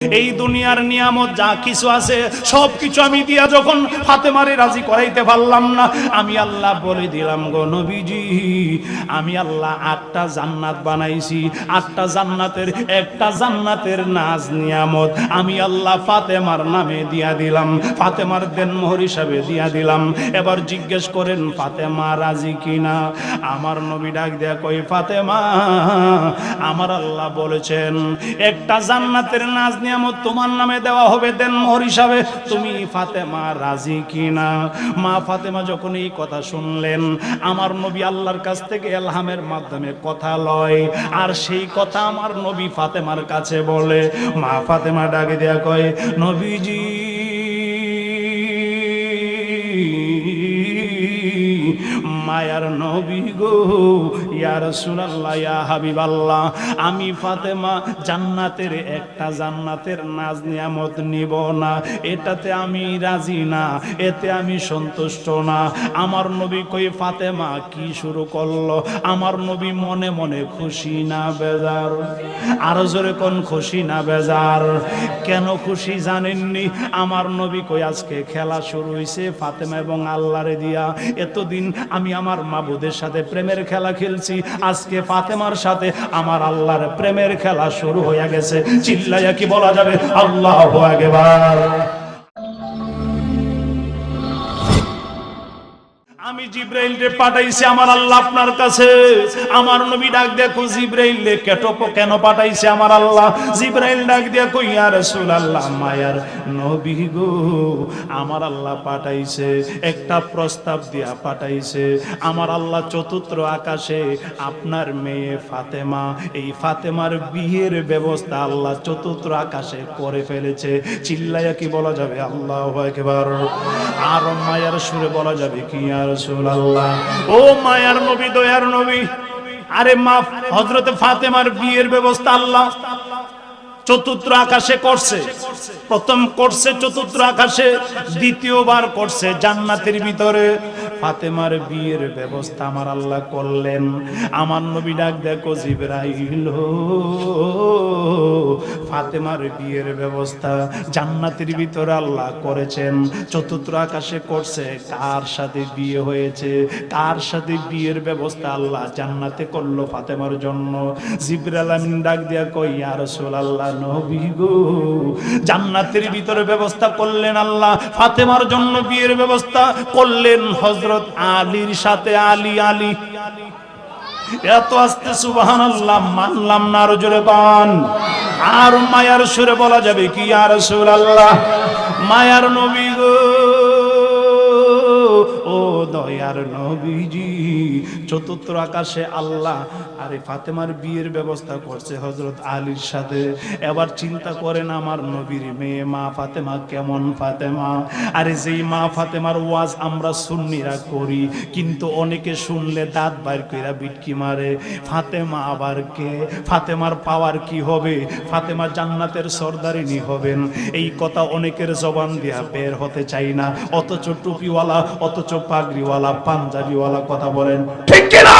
এই দুনিয়ার নিয়ামত যা কিছু আছে সবকিছু আমি দিয়া যখন ফাতেমারে রাজি করাইতে পারলাম না, আমি আল্লাহ বলে দিলাম গো নবীজি, আমি আল্লাহ 8টা জান্নাত বানাইছি। 8টা জান্নাতের একটা জান্নাতের নাজ নিয়ামত আমি আল্লাহ ফাতেমার নামে দিয়া দিলাম, ফাতেমার দেনমোহর হিসাবে দিয়া দিলাম। এবার জিজ্ঞেস করেন ফাতেমা রাজি কিনা? আমার নবী ডাক দেয়া কই, ফাতেমা আমার আল্লাহ বলেছেন একটা জান্নাতের নাজ নিয়ামত তোমার নামে দেওয়া হবে দেনমোহর হিসাবে, তুমি ফাতেমা রাজি কিনা? মা ফাতেমা যখন এই কথা শুনলেন, আমার নবী আল্লাহর কাছ থেকে ইলহামের মাধ্যমে কথা লয়, আর সেই কথা আমার নবী ফাতেমার কাছে বলে। মা ফাতেমা ডাকে দেয়া কয়, নবীজি মায়ার নবী গো, ইয়া রাসূলুল্লাহ, ইয়া হাবিবাল্লাহ, আমি ফাতেমা জান্নাতের একটা জান্নাতের নাজ নিয়ামত নিব না, এটাতে আমি রাজি না, এতে আমি সন্তুষ্ট না। আমার নবী কই, ফাতেমা কি শুরু করলো? আমার নবী মনে মনে খুশি না বেজার? আরো জোরে কোন খুশি না বেজার? কেন খুশি জানেননি? আমার নবী কই, আজকে খেলা শুরু হইছে ফাতেমা এবং আল্লাহরে দিয়া। এতদিন আমি আমার মাবুদের সাথে প্রেমের খেলা খেলছি, আজকে ফাতেমার সাথে আমার আল্লাহর প্রেমের খেলা শুরু হয়ে গেছে। চিল্লাইয়া কি বলা যাবে আল্লাহু আকবার? আমি জিব্রাইলকে পাঠাইছি আমার আল্লাহ আপনার কাছে। আমার নবী ডাক দেখো, জিব্রাইলকে কেন পাঠাইছে আমার আল্লাহ? জিব্রাইল ডাক দেখো, ইয়া রাসূলুল্লাহ, মায়ার নবী গো, আমার আল্লাহ পাঠাইছে, একটা প্রস্তাব দিয়া পাঠাইছে। আমার আল্লাহ চতুর্থ আকাশে আপনার মেয়ে ফাতেমা, এই ফাতেমার বিয়ের ব্যবস্থা আল্লাহ চতুর্থ আকাশে করে ফেলেছে। চিল্লাইয়া কি বলা যাবে আল্লাহু আকবার? আর মায়ার সুরে বলা যাবে কি, ইয়া রাসূলুল্লাহ, ও মায়ার নবী, দয়ার নবী, আরে মা হযরতে ফাতেমার বিয়ের ব্যবস্থা আল্লাহ চতুর্থ আকাশে করছে। প্রথম করছে চতুর্থ আকাশে, দ্বিতীয়বার করছে জান্নাতের ভিতরে। ফাতেমার বিয়ের ব্যবস্থা আমার আল্লাহ করলেন। আমার নবী ডাক দেখো, জিবরাইল, ফাতেমার বিয়ের ব্যবস্থা জান্নাতের ভিতরে আল্লাহ করেছেন, চতুর্থ আকাশে করছে। কার সাথে বিয়ে হয়েছে, কার সাথে বিয়ের ব্যবস্থা আল্লাহ জান্নাতে করলো ফাতেমার জন্য? জিবরাইল আমিন ডাক দিয়া কই, ইয়া রাসূলুল্লাহ, নবী গো, জান্নাতের ভিতরে ব্যবস্থা করলেন আল্লাহ, ফাতেমার জন্য বিয়ের ব্যবস্থা করলেন হযরত আলীর সাথে। আলী, আলী, এত আস্তে সুবহানাল্লাহ মানলাম না, আরো জোরে পান। আর মায়ার সুরে বলা যাবে কি, ইয়া রাসূলুল্লাহ, মায়ার নবী গো, ও দয়ার নবীজি, চতুর্থ আকাশে আল্লাহ আরে ফাতেমার বিয়ের ব্যবস্থা করছে হযরত আলীর সাথে। এবার চিন্তা করেন, আমার নবীর মেয়ে মা ফাতেমা কেমন ফাতেমা? আরে যেই মা ফাতেমার ওয়াজ আমরা সুন্নিরা করি, কিন্তু অনেকে শুনলে দাঁত বাইর কইরা বিটকি মারে। ফাতেমা আবার কে? ফাতেমার পাওয়ার কি হবে? ফাতেমা জান্নাতের সরদারিনী হবেন, এই কথা অনেকের জবান দিয়া বের হতে চাই না, অথচ টুপিওয়ালা, অথচ পাগড়িওয়ালা, পাঞ্জাবিওয়ালা কথা বলেন ঠিক কিনা?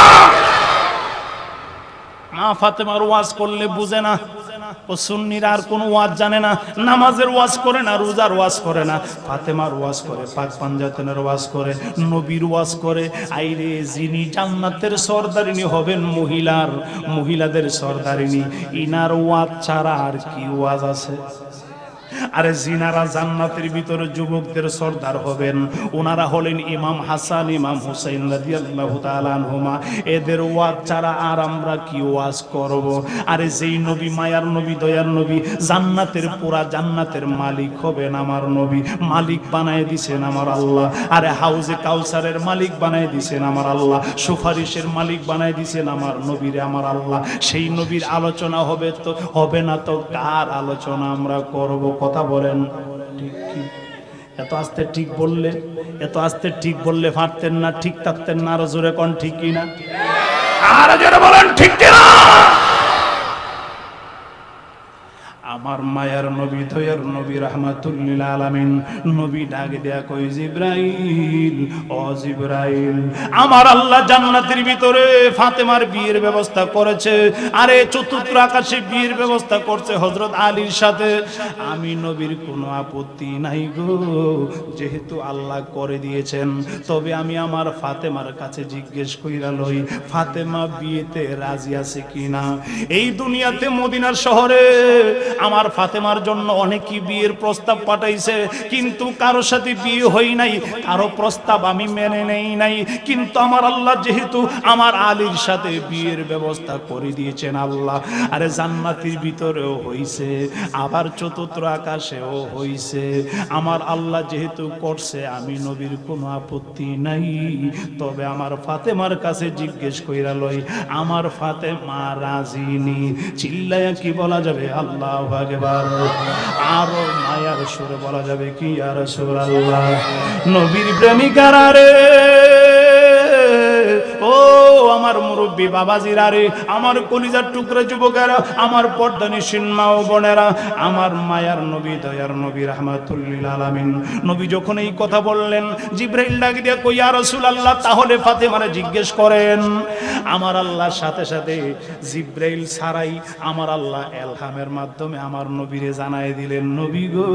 মা ফাতেমার ওয়াজ করলে বুঝে না, ও সুন্নিরা আর কোন ওয়াজ জানে না, নামাজের ওয়াজ করে না, রোজার ওয়াজ করে না, ফাতেমার ওয়াজ করে, পাক পাঞ্জাতনের ওয়াজ করে, নবীর ওয়াজ করে। আইরে, যিনি জান্নাতের সরদারিনী হবেন, মহিলাদের সরদারিনী, ইনার ওয়াজ ছাড়া আর কি ওয়াজ আছে? আরে জিনারা জান্নাতের ভিতরে যুবকদের সর্দার হবেন, ওনারা হলেন ইমাম হাসান, ইমাম হুসাইন রাদিয়াল্লাহু তাআলা আনহুমা। এদের ওয়াজ ছাড়া আর আমরা কি ওয়াজ করব? আরে যেই নবী, মায়ার নবী, দয়ার নবী, জান্নাতের পুরা জান্নাতের মালিক হবেন আমার নবী, মালিক বানায় দিছেন আমার আল্লাহ। আরে হাউজে কাউসারের মালিক বানায় দিছেন আমার আল্লাহ, সুপারিশের মালিক বানায় দিছেন আমার নবীরে আমার আল্লাহ। সেই নবীর আলোচনা হবে তো হবে না, তো কার আলোচনা আমরা করব? কথা বলেন ঠিক কি? এত আস্তে ঠিক বললে, এত আস্তে ঠিক বললে পারতেন না, ঠিক থাকতেন না, আরো জোরে কোন ঠিক কিনা? আরো জোরে বলেন ঠিক কিনা? আমার মায়ার নবী দয়ার নবী রাহমাতুল লিল আলামিন নবী ডাক দেয়া কই জিবরাইল ও জিবরাইল আমার আল্লাহ জান্নাতের ভিতরে ফাতেমার বিয়ের ব্যবস্থা করেছে আরে চতুর্থ আকাশে বিয়ের ব্যবস্থা করছে হযরত আলীর সাথে আমি নবীর কোনো আপত্তি নাই গো যেহেতু আল্লাহ করে দিয়েছেন তবে আমি আমার ফাতেমার কাছে জিজ্ঞেস কইরা লই ফাতেমা বিয়েতে রাজি আছে কিনা এই দুনিয়াতে মদিনার শহরে আমার ফাতেমার জন্য অনেকই বিয়ের প্রস্তাব পাঠাইছে কিন্তু কারো সাথে বিয়ে হই নাই কারো প্রস্তাব আমি মেনে নেই নাই কিন্তু আমার আল্লাহ যেহেতু আমার আলীর সাথে বিয়ের ব্যবস্থা করে দিয়েছেন আল্লাহ আরে জান্নাতের ভিতরেও হইছে আবার চতুর্থ আকাশেও হইছে আমার আল্লাহ যেহেতু করছে আমি নবীর কোনো আপত্তি নাই তবে আমার ফাতেমার কাছে জিজ্ঞেস কইরা লই আমার ফাতেমা রাজি নি চিল্লায়া কি বলা যাবে আল্লাহু আকবার আরো মায়ার সুরে বলা যাবে কি ইয়া রাসূলুল্লাহ নবীর প্রেমিকারা রে ও আমার মুরব্বী বাবাজিরা রে আমার কলিজার টুকরা যুবকেরা আমার পর্দানিশীন মা ও বোনেরা আমার মায়ার নবী দয়ার নবী রাহমাতুল লিল আলামিন নবী যখন এই কথা বললেন জিবরাইল ডাক দিয়ে কই ইয়া রাসূলুল্লাহ তাহলে ফাতেমারে জিজ্ঞেস করেন আমার আল্লাহর সাথে সাথে জিবরাইল ছাড়াই আমার আল্লাহ ইলহামের মাধ্যমে আমার নবীরে জানায় দিলেন নবী গো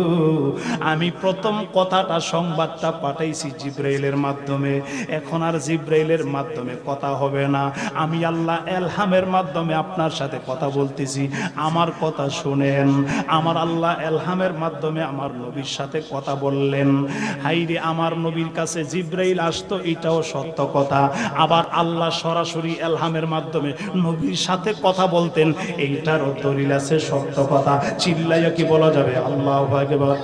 আমি প্রথম কথাটা সংবাদটা পাঠাইছি জিবরাইলের মাধ্যমে এখন আর জিবরাইলের মাধ্যমে কথা হবে না আমি আল্লাহ ইলহামের মাধ্যমে আপনার সাথে কথা বলতেছি আমার কথা শুনেন আমার আল্লাহ ইলহামের মাধ্যমে আমার নবীর সাথে কথা বললেন হাইরে আমার নবীর কাছে জিবরাইল আসতো এটাও সত্য কথা আবার আল্লাহ সরাসরি ইলহামের মাধ্যমে নবীর সাথে কথা বলতেন এইটারও দলিল আছে সত্য কথা চিল্লাইয়া কি বলা যাবে আল্লাহু আকবার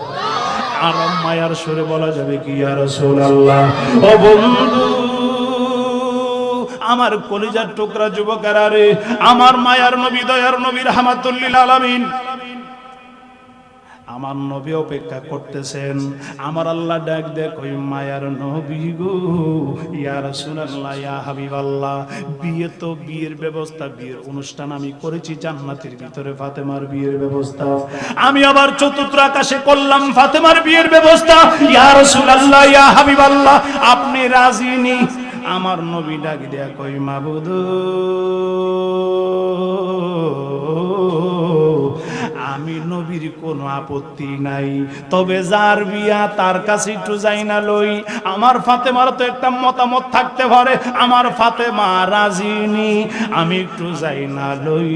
আর মায়ার সুরে বলা যাবে কি ইয়া রাসূলুল্লাহ ও বন্ধু আমার কলিজার টুকরা যুবকেরা রে আমার মায়ার নবী দয়ার নবী রাহমাতুল লিল আলামিন আমার নবী অপেক্ষা করতেছেন আমার আল্লাহ ডাক দেয় কই মায়ার নবী গো ইয়া রাসূলুল্লাহ ইয়া হাবিবাল্লাহ বিয়ে তো বিয়ের ব্যবস্থা বিয়ের অনুষ্ঠান আমি করেছি জান্নাতের ভিতরে ফাতেমার বিয়ের ব্যবস্থা আমি আবার চতুর্থ আকাশে করলাম ফাতেমার বিয়ের ব্যবস্থা ইয়া রাসূলুল্লাহ ইয়া হাবিবাল্লাহ আপনি রাজি নি আমার নবী ডাক দেয়া কই মাবুদ আমি নবীর কোনো আপত্তি নাই তবে যার বিয়া তার কাছে একটু যাই না লই আমার ফাতেমার তো একটা মতামত থাকতে পারে আমার ফাতেমা রাজি নি আমি একটু যাই না লই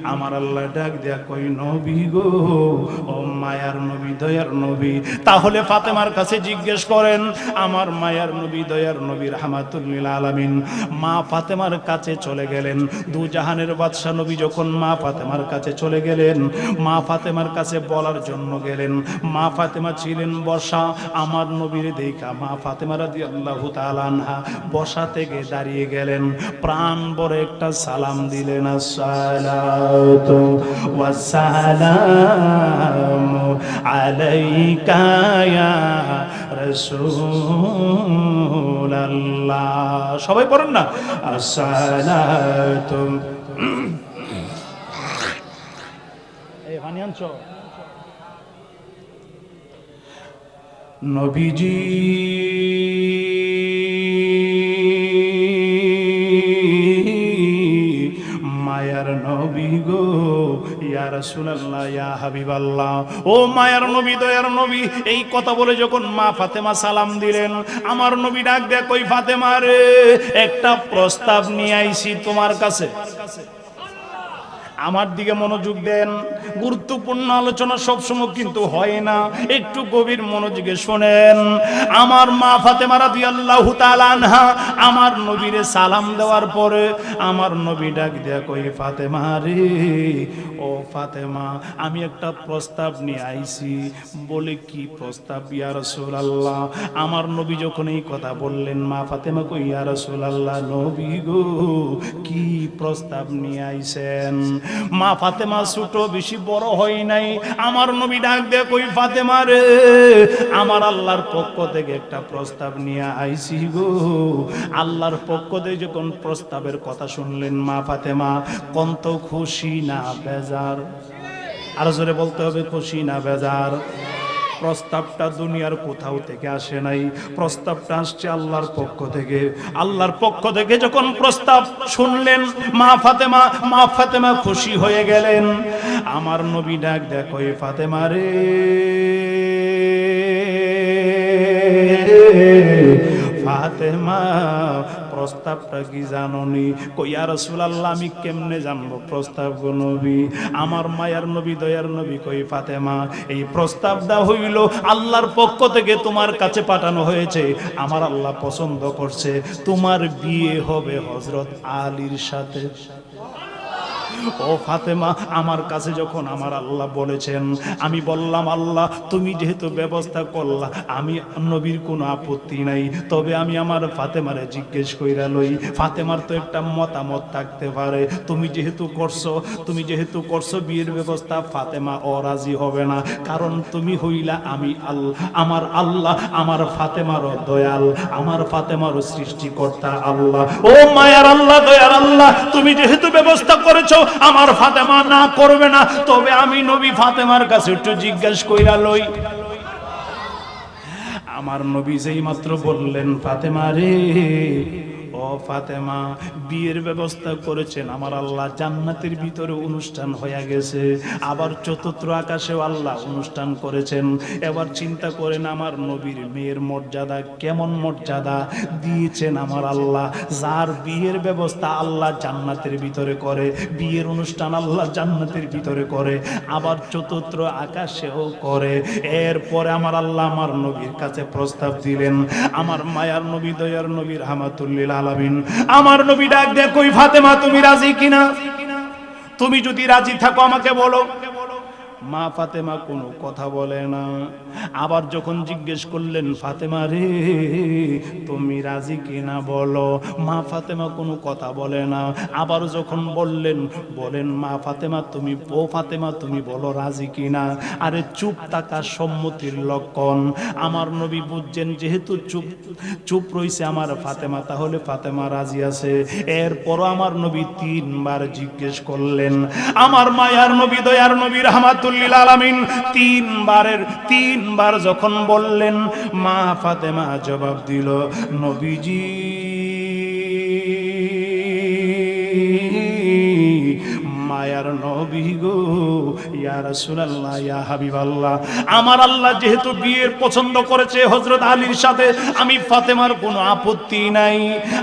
আমার আল্লাহ ডাক দেয়া কই নবী গো ও মায়ার নবী দয়ার নবী তাহলে ফাতেমার কাছে জিজ্ঞেস করেন আমার মায়ার নবী দয়ার নবী রাহমাতুল লিল আলামিন মা ফাতেমার কাছে চলে গেলেন দু জাহানের বাদশা নবী যখন মা ফাতেমার কাছে চলে গেলেন মা ফাতেমার কাছে বলার জন্য গেলেন মা ফাতেমা ছিলেন বসা আমার নবীর দেখা মা ফাতেমা রাদিয়াল্লাহু তাআলা আনহা বসা থেকে দাঁড়িয়ে গেলেন প্রাণ ভরে একটা সালাম দিলেন আসসালাতু ওয়াসসালামু আলাইকা ইয়া রাসূলুল্লাহ সবাই পড়েন না আসসালাতু নবীজি মায়ার নবী গো ইয়া রাসূলুল্লাহ ইয়া হাবিবাল্লাহ ও মায়ার নবী দয়ার নবী এই কথা বলে যখন মা ফাতেমা সালাম দিলেন আমার নবী ডাক দেয়া কই ফাতেমা রে একটা প্রস্তাব নিয়ে আইছি তোমার কাছে আমার দিকে মনোযোগ দেন গুরুত্বপূর্ণ আলোচনা সবসময় কিন্তু হয় না একটু গভীর মনোযোগে শুনেন আমার মা ফাতেমা রাদিয়াল্লাহু তাআলা আনহা আমার নবীরে সালাম দেওয়ার পরে আমার নবী ডাক দেয়া কই ফাতেমা রে ও ফাতেমা আমি একটা প্রস্তাব নিয়ে আইছি বলে কি প্রস্তাব ইয়া রাসূলুল্লাহ আমার নবী যখন এই কথা বললেন মা ফাতেমা কই ইয়া রাসূলুল্লাহ নবী গো কি প্রস্তাব নিয়ে আইছেন মা ফাতেমা ছোট বেশি বড় হয় নাই আমার নবী ডাক দেয়া কই ফাতেমা রে আমার আল্লাহর পক্ষ থেকে একটা প্রস্তাব নিয়ে আইছি গো আল্লাহর পক্ষ থেকে যখন প্রস্তাবের কথা শুনলেন মা ফাতেমা কত খুশি না বেজার আর জোরে বলতে হবে খুশি না বেজার? প্রস্তাবটা দুনিয়ার কোথাও থেকে আসে নাই, প্রস্তাবটা আসছে আল্লাহর পক্ষ থেকে। আল্লাহর পক্ষ থেকে যখন প্রস্তাব শুনলেন মা ফাতেমা খুশি হয়ে গেলেন। আমার নবী ডাক দেখো এ ফাতেমা রে, ফাতেমা প্রস্তাবটা কি জানোনি? কই ইয়া রাসূলুল্লাহ আমি কেমনে জানবো প্রস্তাব গো নবী? আমার মায়ার নবী দয়ার নবী কই ফাতেমা এই প্রস্তাবটা হইল আল্লাহর পক্ষ থেকে তোমার কাছে পাঠানো হয়েছে, আমার আল্লাহ পছন্দ করছে তোমার বিয়ে হবে হযরত আলীর সাথে। ও ফাতেমা আমার কাছে যখন আমার আল্লাহ বলেছেন, আমি বললাম আল্লাহ তুমি যেহেতু ব্যবস্থা করলা আমি নবীর কোনো আপত্তি নাই, তবে আমি আমার ফাতেমারে জিজ্ঞেস কইরা লই, ফাতেমার তো একটা মতামত থাকতে পারে। তুমি যেহেতু করছো বিয়ের ব্যবস্থা, ফাতেমা অরাজি হবে না, কারণ তুমি হইলা আমার আল্লাহ আমার ফাতেমারও দয়াল, আমার ফাতেমারও সৃষ্টিকর্তা আল্লাহ। ও মায়ার আল্লাহ দয়ার আল্লাহ, তুমি যেহেতু ব্যবস্থা করেছো আমার ফাতেমা না করবে না, তবে আমি নবী ফাতেমার কাছে একটু জিজ্ঞেস কইরা লই। আমার নবী যেই মাত্র বললেন ফাতেমা রে, ও ফাতেমা বিয়ের ব্যবস্থা করেছেন আমার আল্লাহ, জান্নাতের ভিতরে অনুষ্ঠান হয়ে গেছে, আবার চতুর্থ আকাশেও আল্লাহ অনুষ্ঠান করেছেন। এবার চিন্তা করেন আমার নবীর মেয়ের মর্যাদা কেমন মর্যাদা দিয়েছেন আমার আল্লাহ। যার বিয়ের ব্যবস্থা আল্লাহ জান্নাতের ভিতরে করে, বিয়ের অনুষ্ঠান আল্লাহ জান্নাতের ভিতরে করে, আবার চতুর্থ আকাশেও করে। এরপরে আমার আল্লাহ আমার নবীর কাছে প্রস্তাব দিলেন। আমার মায়ার নবী দয়ার নবী রাহমাতুল লিল আলামিন আমার নবী ডাক দেয় কই ফাতেমা তুমি রাজি কিনা? তুমি যদি রাজি থাকো আমাকে বলো। মা ফাতেমা কোনো কথা বলে না। আবার যখন জিজ্ঞেস করলেন ফাতেমা রে তুমি রাজি কিনা বলো, মা ফাতেমা কোনো কথা বলে না। আবার যখন বলেন মা ফাতেমা তুমি বলো রাজি কিনা। আরে চুপ থাকা সম্মতির লক্ষণ। আমার নবী বুঝছেন যেহেতু চুপ রইছে আমার ফাতেমা, তাহলে ফাতেমা রাজি আছে। এরপরও আমার নবী তিনবার জিজ্ঞেস করলেন। আমার মায়ার নবী দয়ার নবী রাহমাতুল লিল আলামিন তিনবার যখন বললেন, মা ফাতেমা জবাব দিল নবীজি মায়ার নবী গো ইয়া রাসূলুল্লাহ ইয়া হাবিবাল্লাহ, আমার আল্লাহ যেহেতু বিয়ের পছন্দ করেছে হযরত আলীর সাথে, আমি ফাতেমার কোনো আপত্তি নাই।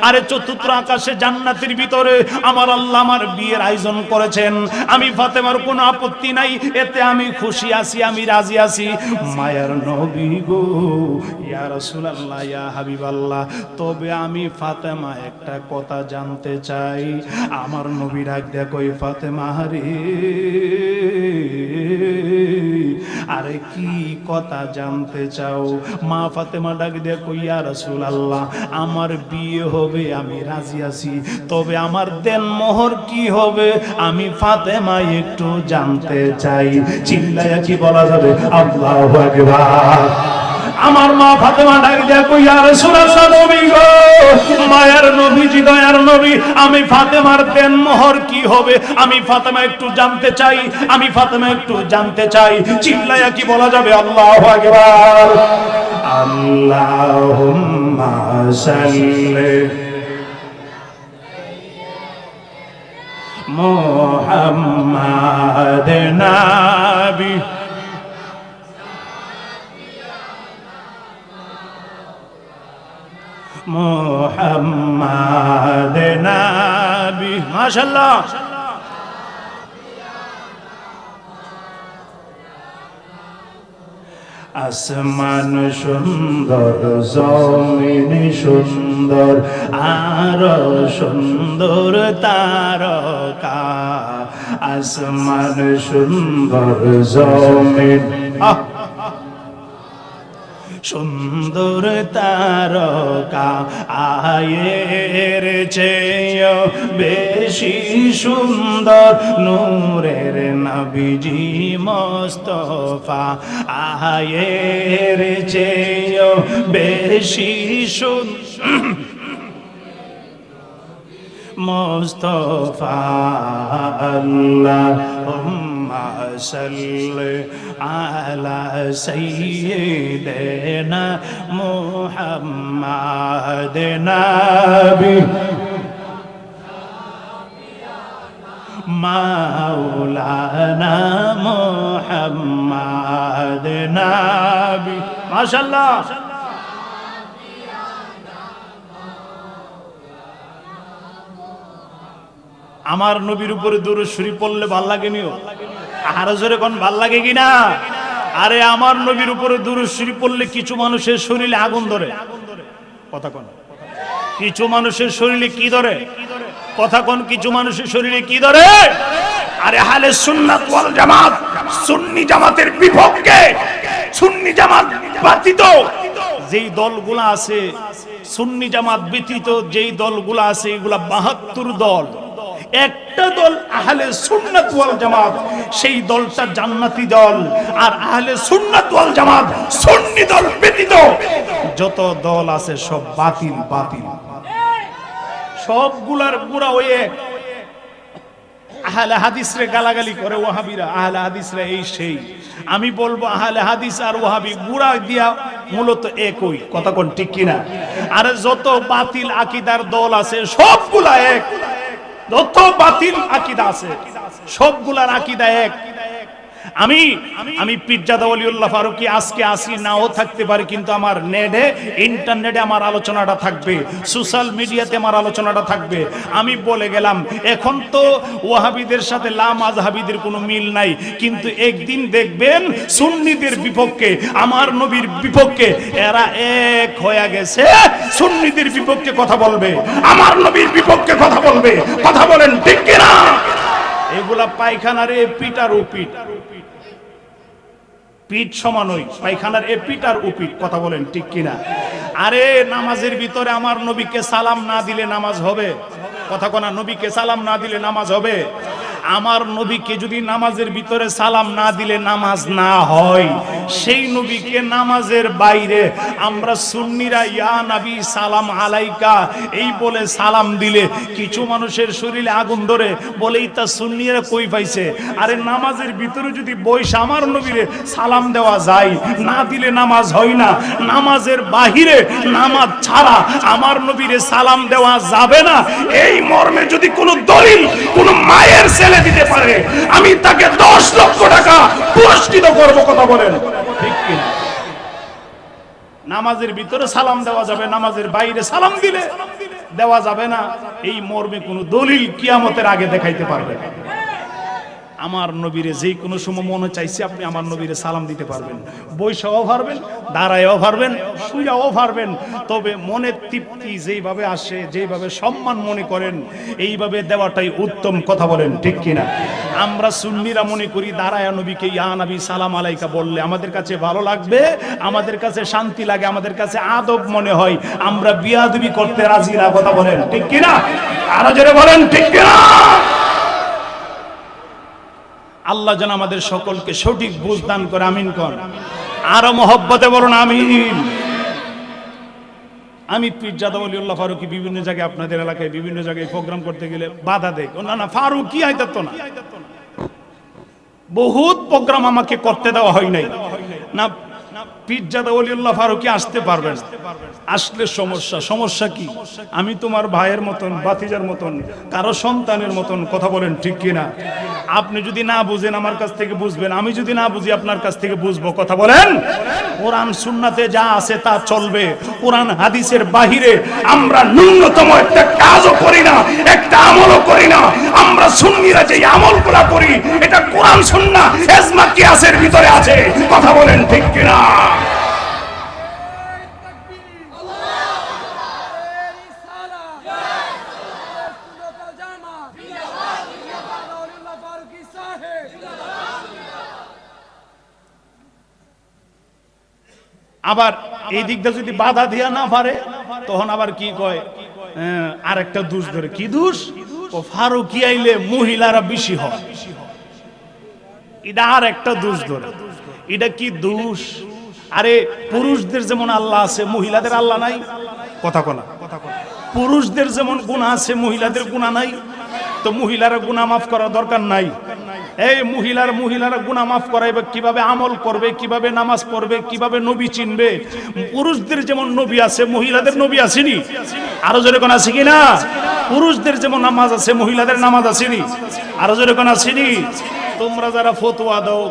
আরে চতুর্থ আকাশে জান্নাতের ভিতরে আমার আল্লাহ আমার বিয়ের আয়োজন করেছেন, আমি ফাতেমার কোনো আপত্তি নাই, এতে আমি খুশি আছি, আমি রাজি আছি। মায়ার নবী গো ইয়া রাসূলুল্লাহ ইয়া হাবিবাল্লাহ, তবে আমি ফাতেমা একটা কথা জানতে চাই। আমার নবী ডাক দেয়া কই ফাতেমা রে, আরে কি কথা জানতে চাও? মা ফাতেমা ডাক দিয়ে কই ইয়া রাসূলুল্লাহ আমার বিয়ে হবে, আমি রাজি আছি, তবে আমার দেন মোহর কি হবে আমি ফাতেমা একটু জানতে চাই। চিল্লায়া কি বলা যাবে আল্লাহু আকবার। আমার মা ফাতেমা ডাক দেয়া কই ইয়া রাসূলুল্লাহ নবী গো মায়ার নবীজি দয়ার নবী, আমি ফাতেমার দেন মোহর কি হবে আমি ফাতেমা একটু জানতে চাই, আমি ফাতেমা একটু জানতে চাই। চিল্লায়া কি বলা যাবে আল্লাহু আকবার। আল্লাহুম্মা সাল্লি মুহাম্মাদ নাবি মুহাম্মাদ নাবি। মাশাআল্লাহ। আসমান সুন্দর জমিন সুন্দর আর সুন্দর তারকা, আসমান সুন্দর জমিন সুন্দর তারকা, আয়ের চেয়ে বেশি সুন্দর নূরের নবীজি মুস্তাফা, আয়ের চেয়ে বেশি সুন্দর মুস্তাফা। আল্লাহুম্মা সাল্লি আলা সাইয়্যিদিনা মুহাম্মাদ নবী মাওলানা মুহাম্মাদ নবী। মাশাআল্লাহ। আমার নবীর উপরে দুরূদ শরীফ পড়লে ভাল লাগে নিও? আরো জোরে কোন ভাল লাগে কিনা? আরে আমার নবীর উপরে দুরূদ শরীফ পড়লে কিছু মানুষের শরীরে আগুন ধরে। কথা কোন? কিছু মানুষের শরীরে কি ধরে? কথা কোন? কিছু মানুষের শরীরে কি ধরে? আরে আহলে সুন্নাত ওয়াল জামাত সুন্নি জামাতের বিপক্ষে, সুন্নি জামাত ব্যতীত যেই দলগুলো আছে, সুন্নি জামাত ব্যতীত যেই দলগুলো আছে, এগুলা 72 দল। একটা দল আহলে সুন্নাত ওয়াল জামাত, সেই দলটা জান্নাতি দল। আর আহলে সুন্নাত ওয়াল জামাত সুন্নি দল ব্যতীত যত দল আছে সব বাতিল বাতিল, সবগুলার গুড়া ওই এক। আহলে হাদিসরে গালাগালি করে ওয়াহাবিরা, আহলে হাদিসরা এই সেই। আমি বলবো আহলে হাদিস আর ওয়াহাবি গুড়া দিয়া মূলত একই। কথা কোন ঠিক কিনা? আর যত বাতিল আকীদার দল আছে সবগুলা এক, যত বাতিল আকীদা আছে সবগুলার আকীদা এক। আমি পীরজাদা ওলিউল্লাহ ফারুকী আজকে আসি নাও থাকতে পারি, কিন্তু আমার নেটে ইন্টারনেটে আমার আলোচনাটা থাকবে, সোশ্যাল মিডিয়াতে আমার আলোচনাটা থাকবে। আমি বলে গেলাম, এখন তো ওয়াহাবিদের সাথে লা মাযহাবিদের কোনো মিল নাই, কিন্তু একদিন দেখবেন সুন্নিদের বিপক্ষে, আমার নবীর বিপক্ষে এরা এক হয়ে গেছে, সুন্নিদের বিপক্ষে কথা বলবে, আমার নবীর বিপক্ষে কথা বলবে। কথা বলেন ঠিক কিনা? এগুলা পায়খানার এ পিঠ আর ও পিঠ, পিঠ সমান ওই পায়খানার এ পিঠ আর ও পিঠ। কথা বলেন ঠিক কিনা? আরে নামাজের ভিতরে আমার নবীকে সালাম না দিলে নামাজ হবে? কথা কোনা? নবীকে সালাম না দিলে নামাজ হবে? আমার নবীকে যদি নামাজের ভিতরে সালাম না দিলে নামাজ না হয়, সেই নবীকে নামাজের বাইরে আমরা সুন্নিরা ইয়া নবী সালাম আলাইকা এই বলে সালাম দিলে কিছু মানুষের শরীরে আগুন ধরে, বলেই তা সুন্নিরা কই পাইছে? আরে নামাজের ভিতরে যদি বইসা আমার নবীরে সালাম দেওয়া যায়, না দিলে নামাজ হয় না। নামাজের বাহিরে নামাজ ছাড়া আমার নবীরে সালাম দেওয়া যাবে না, এই মর্মে যদি কোনো দলিল কোনো মায়ের ছেলে দিতে পারে, আমি তাকে 10 লক্ষ টাকা পুরস্কৃত করব। কথা বলেন ঠিক কিনা? নামাজের ভিতরে সালাম দেওয়া যাবে, নামাজের বাইরে সালাম দিলে দেওয়া যাবে না, এই মর্মে কোনো দলিল কিয়ামতের আগে দেখাইতে পারবে? আমার নবীরে যেই কোনো সময় মনে চাইছে আপনি আমার নবীরে সালাম দিতে পারবেন, বৈশাও পারবেন, দাঁড়ায়ও পারবেন, শুয়াও পারবেন। তবে মনের তৃপ্তি যেইভাবে আসে, যেইভাবে সম্মান মনে করেন, এইভাবে দেওয়াটাই উত্তম। কথা বলেন ঠিক কিনা? আমরা সুন্নিরা মনে করি দাঁড়ায় নবীকে ইয়া নবী সালাম আলাইকা বললে আমাদের কাছে ভালো লাগবে, আমাদের কাছে শান্তি লাগে, আমাদের কাছে আদব মনে হয়, আমরা বিয়াদবি করতে রাজি না। কথা বলেন ঠিক কিনা? আরো জোরে বলেন ঠিক কিনা? আল্লাহ যেন আমাদের সকলকে সঠিক বুঝ দান করে। আমিন কোন? আরো মহব্বতে বলুন আমিন। আমি পীরজাদা ওলিউল্লাহ ফারুকী বিভিন্ন জায়গায়, আপনাদের এলাকায় বিভিন্ন জায়গায় প্রোগ্রাম করতে গেলে বাধা দেয়, না না ফারুকী আইতাত না। বহুত প্রোগ্রাম আমাকে করতে দেওয়া হয় নাই না, পীরজাদা ওলিউল্লাহ ফারুকী আসতে পারবেন, আসলে সমস্যা। সমস্যা কি? আমি তোমার ভাইয়ের মতন, ভাতিজার মতন, কারো সন্তানের মতন। কথা বলেন ঠিক কিনা? আপনি যদি না বুঝেন আমার কাছ থেকে বুঝবেন, আমি যদি না বুঝি আপনার কাছ থেকে বুঝবো। কথা বলেন। কোরআন সুন্নাতে যা আছে তা চলবে, কোরআন হাদিসের বাহিরে আমরা ন্যূনতম একটা কাজও করি না, একটা আমলও করি না। আমরা সুন্নিরা যে আমলগুলো করি এটা কোরআন সুন্নাহ ইজমা কিয়াসের ভিতরে আছে। কথা বলেন ঠিক কিনা? আবার এই দিকটা যদি বাধা দিয়া না পারে, তখন আবার কি কয়, আরেকটা দোষ ধরে। কি দোষ? ও ফারুকী আইলে মহিলারা বেশি হয়, এটা আর একটা দোষ ধরে। এটা কি দোষ? আরে পুরুষদের যেমন আল্লাহ আছে, মহিলাদের আল্লাহ নাই? কথা বলা। পুরুষদের যেমন গুনাহ আছে, মহিলাদের গুনাহ নাই? তো মহিলারা গুনাহ মাফ করার দরকার নাই? এই মহিলারা গুনাহ মাফ করাইবে কিভাবে, আমল করবে কিভাবে, নামাজ পড়বে কিভাবে, নবী চিনবে। পুরুষদের যেমন নবী আছে মহিলাদের নবী আসেনি? আরো জোরে কোন আছে কিনা? পুরুষদের যেমন নামাজ আছে মহিলাদের নামাজ আসেনি? আরো জোরে কোন আসেনি? তোমরা যারা ফতোয়া দাও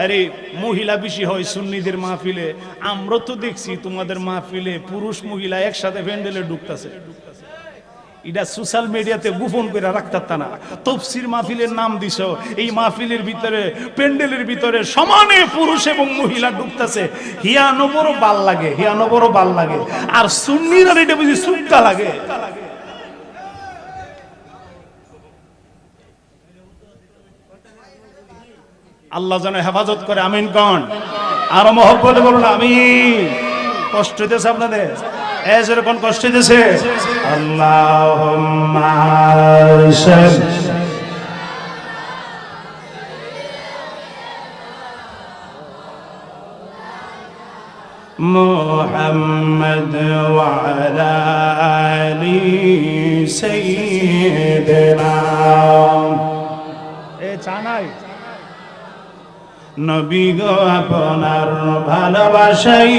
আরে মহিলা বেশি হয় সুন্নিদের মাহফিলে, আমরা তো দেখছি তোমাদের মাহফিলে পুরুষ মহিলা একসাথে প্যান্ডেলে ঢুকতেছে। এটা সোশ্যাল মিডিয়াতে গোপন করে রাখতা না। তাফসীর মাহফিলের নাম দিছো, এই মাহফিলের ভিতরে প্যান্ডেলের ভিতরে সমানে পুরুষ এবং মহিলা ঢুকতেছে। হিয়ানো বড় ভাল লাগে, হিয়ানো বড় ভাল লাগে। আর সুন্নিরা এটা বুঝি সুক্কা লাগে। আল্লাহ যেন হেফাজত করে, আমিন কোন। আরো মহব্বতে বলুন আমিন। কষ্ট হইতেছে আপনাদের? এরকম কষ্ট হইতেছে? আল্লাহুম্মা সাল্লি মুহাম্মদ ওয়া আলা আলি সাইয়্যিদিনা। এ জানাই নবী গো আপনার ভালোবাসাই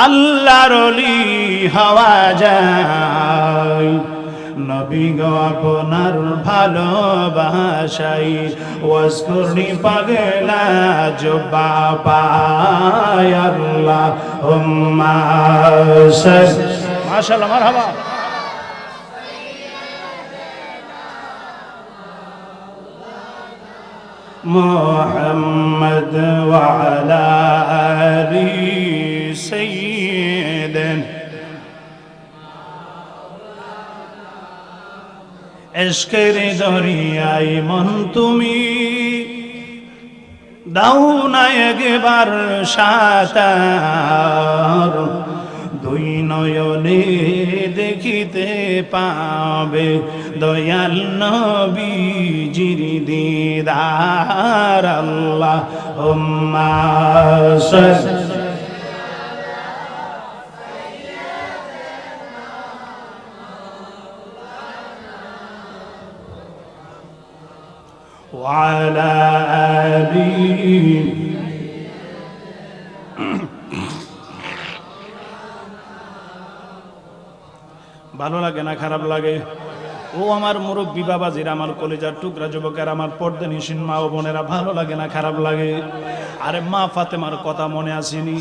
আল্লাহর ওলি হওয়া যায়। নবী গো আপনার ভালোবাসাই ওয়াজকুরনি পাগলা জবা পায় আল্লাহুম্মা সাল্লি। মাশাআল্লাহ, মারহাবা। মুহাম্মদ ওয়া আলা আলি সাইয়্যিদিনা। ইশকের দরিয়ায় মন তুমি দাও না একবার সাঁতার, দুই নয়নে দেখিতে পাবে দয়াল নবীজির দিদার। আল্লাহুম্মা সাল্লি ওয়া আলা আলিহি। ভালো লাগে না খারাপ লাগে? ও আমার মুরব্বী বাবাজির, আমার কলেজার টুকরা যুবকের, আমার পর্দানিসীন মা ও বোনেরা, ভালো লাগে না খারাপ লাগে? আরে মা ফাতেমার কথা মনে আসেনি?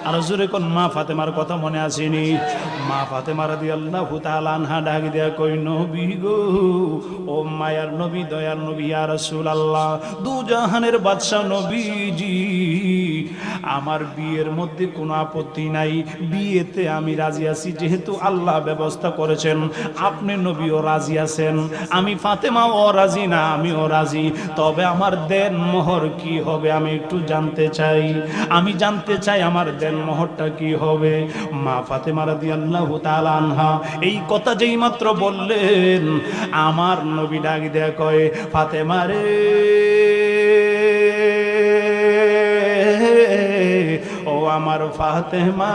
আর জোরে কোন মা ফাতেমার কথা মনে আসেনি? মা ফাতেমা রাদিয়াল্লাহু তাআলা আনহা ডাক দিয়া কই, নবী গো, ও মায়ার নবী, দয়ার নবী, ইয়া রাসূলুল্লাহ, দু জাহানের বাদশা নবীজি, আমার বিয়ের মধ্যে কোনো আপত্তি নাই, বিয়েতে আমি রাজি আছি, যেহেতু আল্লাহ ব্যবস্থা করেছেন, আপনি নবীও রাজি আছেন, আমি ফাতেমাও রাজি না, আমিও রাজি, তবে আমার দেন মোহর কি হবে আমি একটু জানতে চাই, আমি জানতে চাই আমার দেন মোহরটা কি হবে। মা ফাতেমা রাদিয়াল্লাহু তাআলা আনহা এই কথা যেই মাত্র বললেন, আমার নবী ডাক দেয়া কয়, ফাতেমা রে, ও আমার ফাতেমা,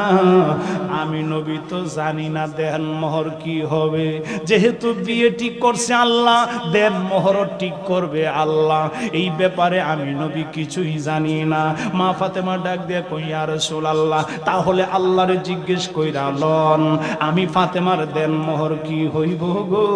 আমি নবী তো জানি না দেন মোহর কি হবে, যেহেতু বিয়ে ঠিক করছে আল্লাহ, দেন মোহর ঠিক করবে আল্লাহ, এই ব্যাপারে আমি নবী কিছুই জানি না। মা ফাতেমা ডাক দিয়ে কই, ইয়া রাসূলুল্লাহ, তাহলে আল্লাহরে জিজ্ঞেস কইরা লন, আমি ফাতেমার দেন মোহর কি হইব গো?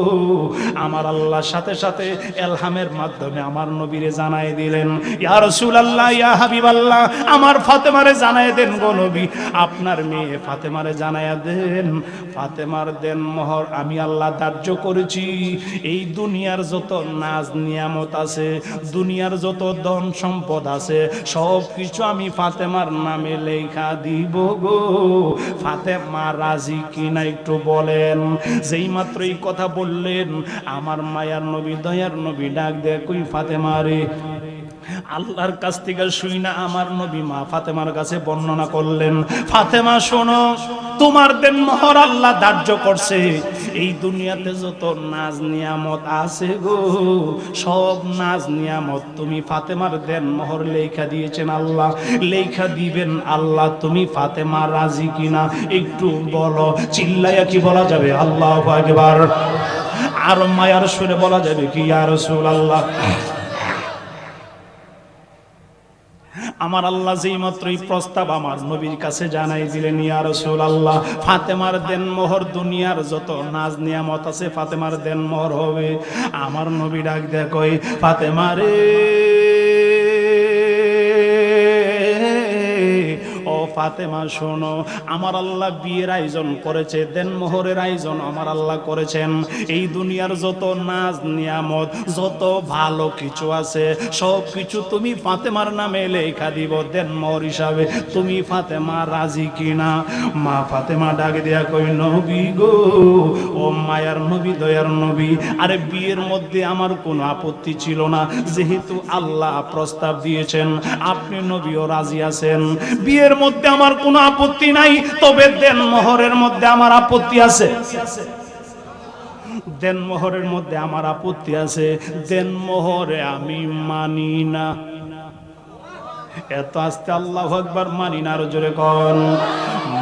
আমার আল্লাহর সাথে সাথে এলহামের মাধ্যমে আমার নবীরে জানাই দিলেন, ইয়া রাসূলুল্লাহ, ইয়া হাবিবাল্লাহ, আমার ফাতেমারে জানাই দেন গো নবী, আপনার মেয়ে ফাতেমারে জানাইয়া দেন, ফাতেমার দেন মোহর আমি আল্লাহ ধার্য করেছি, এই দুনিয়ার যত নাজ নিয়ামত আছে, দুনিয়ার যত ধন সম্পদ আছে, সব কিছু আমি ফাতেমার নামে লেখা দিব গো। ফাতেমা রাজি কিনা একটু বলেন? যেই মাত্র এই কথা বললেন, আমার মায়ার নবী, দয়ার নবী ডাক দেয়, কই ফাতেমা রে, আল্লাহর কাছ থেকে শুই না আমার নবী মা ফাতেমার কাছে বর্ণনা করলেন, ফাতেমা শোনো, তোমার দেন মোহর আল্লাহ ধার্য করছে, এই দুনিয়াতে যত নাজ নিয়ামত আছে গো, সব নাজ নিয়ামত তুমি ফাতেমার দেন মোহর লেখা দিয়েছেন আল্লাহ, লেখা দিবেন আল্লাহ, তুমি ফাতেমা রাজি কিনা একটু বলো? চিল্লাইয়া কি বলা যাবে? আল্লাহু আকবার। আর মায়ার সুরে বলা যাবে কি ইয়া রাসূলুল্লাহ। আমার আল্লাহ যেই মাত্রই প্রস্তাব আমার নবীর কাছে জানাই দিলেন, ইয়া রাসূলুল্লাহ ফাতেমার দেনমোহর, দুনিয়ার যত নাজ নিয়ামত আছে ফাতেমার দেনমোহর হবে। আমার নবী ডাক দেয় কই, ফাতেমা রে ও ফাতেমা শোনো, আমার আল্লাহ বিয়ের আয়োজন করেছে, দেনমোহরের আয়োজন আমার আল্লাহ করেছেন। এই দুনিয়ার যত নাজ নিয়ামত, যত ভালো কিছু আছে সব কিছু তুমি ফাতেমার নামে লেখা দিব দেনমোহর হিসাবে। তুমি ফাতেমা রাজি কিনা? মা ফাতেমা ডাক দিয়া কই, নবী গো, ও মায়ার নবী, দয়ার নবী, আরে বিয়ের মধ্যে আমার কোনো আপত্তি ছিল না, যেহেতু আল্লাহ প্রস্তাব দিয়েছেন, আপনি নবীও রাজি আছেন, বিয়ের মধ্যে আমার কোনো আপত্তি নাই। তবে দেনমোহরের মধ্যে আমার আপত্তি আছে, দেনমোহরের মধ্যে আমার আপত্তি আছে, দেনমোহরে আমি মানি না। এত আস্তে আল্লাহু আকবার, মানি না, আরো জোরে কোন।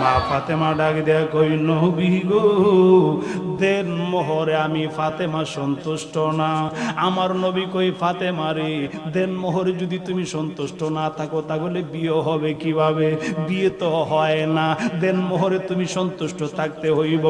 মা ফাতেমা ডাক দেয়া কই, নবী গো, দেনমোহরে আমি ফাতেমা সন্তুষ্ট না। আমার নবী কই, ফাতেমা রে, দেনমোহরে যদি তুমি সন্তুষ্ট না থাকো তাহলে বিয়ে হবে কিভাবে? বিয়ে তো হয় না, দেনমোহরে তুমি সন্তুষ্ট থাকতে হইব।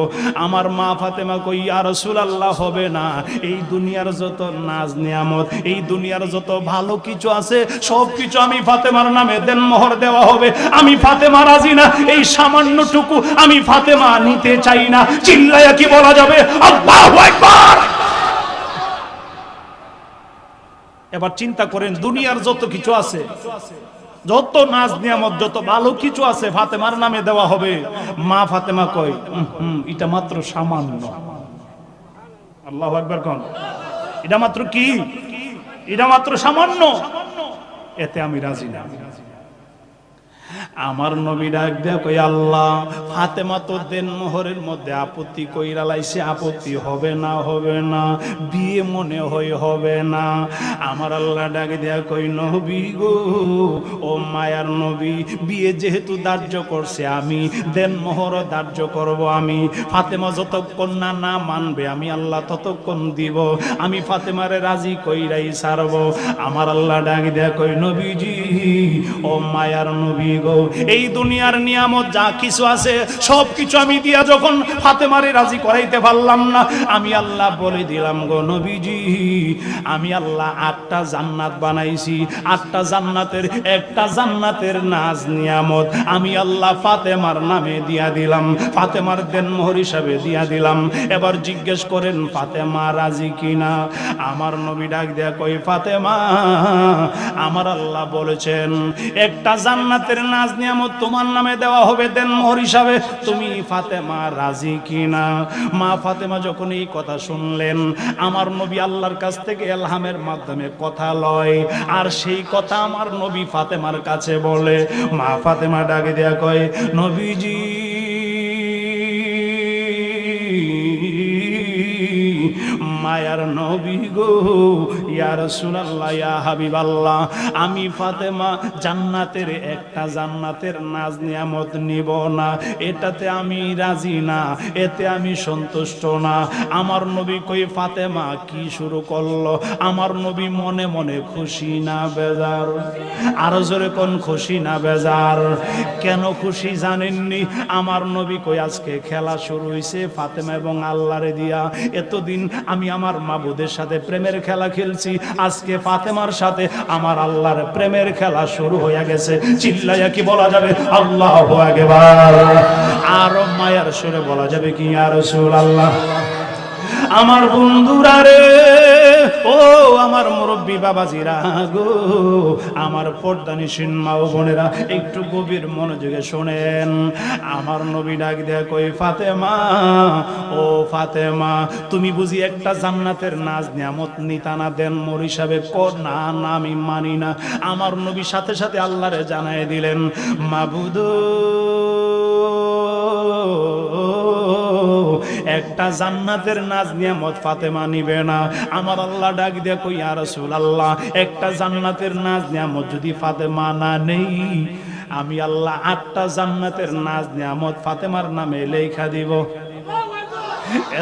আমার মা ফাতেমা কই, ইয়া রাসূলুল্লাহ হবে না, এই দুনিয়ার যত নাজ নিয়ামত, এই দুনিয়ার যত ভালো কিছু আছে সব কিছু আমি ফাতেমার নামে দেনমোহর দেওয়া হবে। আমি ফাতেমা রাজি না, এই সামান্যটুকু আমি ফাতেমা নিতে চাই না। চিল্লায়া কি বলা যাবে আল্লাহু আকবার? এবার চিন্তা করেন, দুনিয়ার যত কিছু আছে, যত নাজ নিয়ামত, যত ভালো কিছু আছে ফাতেমার নামে দেওয়া হবে। মা ফাতেমা কয়, এটা মাত্র সামান্য। আল্লাহু আকবার কোন। এটা মাত্র কি? এটা মাত্র সামান্য, এতে আমি রাজি না। আমার নবী ডাক দেয়া কই, আল্লাহ ফাতেমা তো দেনমোহরের মধ্যে আপত্তি কইরা লাইছে, আপত্তি হবে না, হবে না, বিয়ে মনে হয় হবে না। আমার আল্লাহ ডাক দেয়া কই, নবী গো, ও মায়ার নবী, বিয়ে যেহেতু ধার্য করছে আমি, দেনমোহরও ধার্য করব আমি। ফাতেমা যতক্ষণ না না মানবে আমি আল্লাহ ততক্ষণ দিব, আমি ফাতেমারে রাজি কইরাই ছাড়ব। আমার আল্লাহ ডাক দেয়া কই, নবীজি, ও মায়ার নবী গো, এই দুনিয়ার নিয়ামত যা কিছু আছে সব কিছু আমি দিয়া যখন ফাতেমারে রাজি করাইতে পারলাম না, আমি আল্লাহ বলে দিলাম গো নবীজি, আমি আল্লাহ 8টা জান্নাত বানাইছি, 8টা জান্নাতের একটা জান্নাতের নাজ নিয়ামত আমি আল্লাহ ফাতেমার নামে দিয়া দিলাম, ফাতেমার দেনমোহর হিসাবে দিয়া দিলাম। এবার জিজ্ঞেস করেন ফাতেমা রাজি কিনা? আমার নবী ডাক দেয়া কই, ফাতেমা, আমার আল্লাহ বলেছেন একটা জান্নাতের নাজ নিয়ামত তোমার নামে দেওয়া হবে দেনমোহর হিসাবে, তুমি ফাতেমা রাজি কিনা? মা ফাতেমা যখন এই কথা শুনলেন, আমার নবী আল্লাহর কাছ থেকে ইলহামের মাধ্যমে কথা লয়, আর সেই কথা আমার নবী ফাতেমার কাছে বলে। মা ফাতেমা ডাকে দেয়া কয়, নবীজি, মায়ার নবী গো, ইয়া রাসূলুল্লাহ, ইয়া হাবিবাল্লাহ, আমি ফাতেমা জান্নাতের একটা জান্নাতের নাজ নিয়ামত নিব না, এটাতে আমি রাজি না, এতে আমি সন্তুষ্ট না। আমার নবী কই, ফাতেমা কি শুরু করলো? আমার নবী মনে মনে খুশি না বেজার? আরো জোরে কোন, খুশি না বেজার? কেন খুশি জানেননি? আমার নবী কই, আজকে খেলা শুরু হইছে ফাতেমা এবং আল্লাহরে দিয়া। এতদিন আমি আমার মাবুদের সাথে প্রেমের খেলা খেলছি, আজকে ফাতেমার সাথে আমার আল্লাহর প্রেমের খেলা শুরু হয়ে গেছে। চিল্লাইয়া কি বলা যাবে আল্লাহু আকবার? আর মায়ার সুরে বলা যাবে কি ইয়া রাসূলুল্লাহ? আমার বন্ধুরা রে, ও আমার মুরব্বী বাবাজিরা গো, আমার পর্দানিশীন মা ও বোনেরা, একটু গভীর মনোযোগে শোনেন। আমার নবী ডাক দেয়া কই, ফাতেমা, ও ফাতেমা, তুমি বুঝি একটা জান্নাতের নাজ নিয়ামত নিতা না দেনমোহর হিসাবে? না না, আমি মানি না। আমার নবী সাথে সাথে আল্লাহরে জানায় দিলেন, মাবুদ, একটা জান্নাতের নাজ নিয়ামত ফাতেমা নিবে না। আমার আল্লাহ ডাক দিয়া কই, ইয়া রাসূলুল্লাহ, একটা জান্নাতের নাজ নিয়ামত যদি ফাতেমা না নেই, আমি আল্লাহ 8টা জান্নাতের নাজ নিয়ামত ফাতেমার নামে লেখা দিব।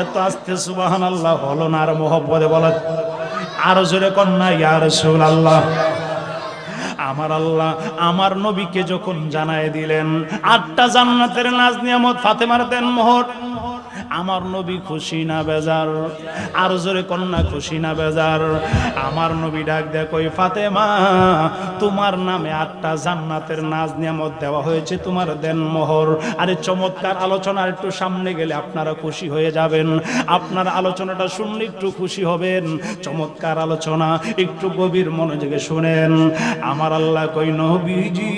এত আস্তে সুবহানাল্লাহ হলো না, আর মোহব্বতে বলা আর জোরে কন্যা ইয়া রাসূলুল্লাহ। আমার আল্লাহ আমার নবীকে যখন জানায় দিলেন 8টা জান্নাতের নাজ নিয়ামত ফাতেমার দেন মোহর, আমার নবী খুশি না বেজার? আর জোরে কন্যা খুশি না বেজার? আমার নবী ডাক দেয় কই ফাতেমা, তোমার নামে 8টা জান্নাতের নাজ নিয়ামত দেওয়া হয়েছে, তোমার দেন মোহর। আরে চমৎকার আলোচনা, একটু সামনে গেলে আপনারা খুশি হয়ে যাবেন, আপনার আলোচনাটা শুনলে একটু খুশি হবেন। চমৎকার আলোচনা, একটু গভীর মনোযোগে শুনেন। আমার আল্লাহ কই নবীজি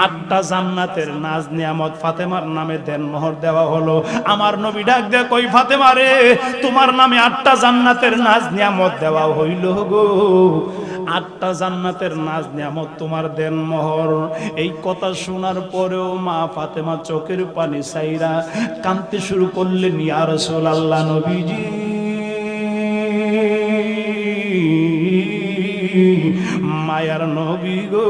8টা জান্নাতের নাজ নিয়ামত ফাতেমার নামে দেন মোহর দেওয়া হলো। আমার নবী ডাক দেয় কই ফাতেমা রে, তোমার নামে 8টা জান্নাতের নাজ নিয়ামত দেওয়া হইল গো, 8টা জান্নাতের নাজ নিয়ামত তোমার দেন মোহর। এই কথা শোনার পরেও মা ফাতেমা চোখের পানি ছাইরা কাঁদতে শুরু করলেন, ইয়া রাসূলুল্লাহ নবীজি মায়ার নবী গো,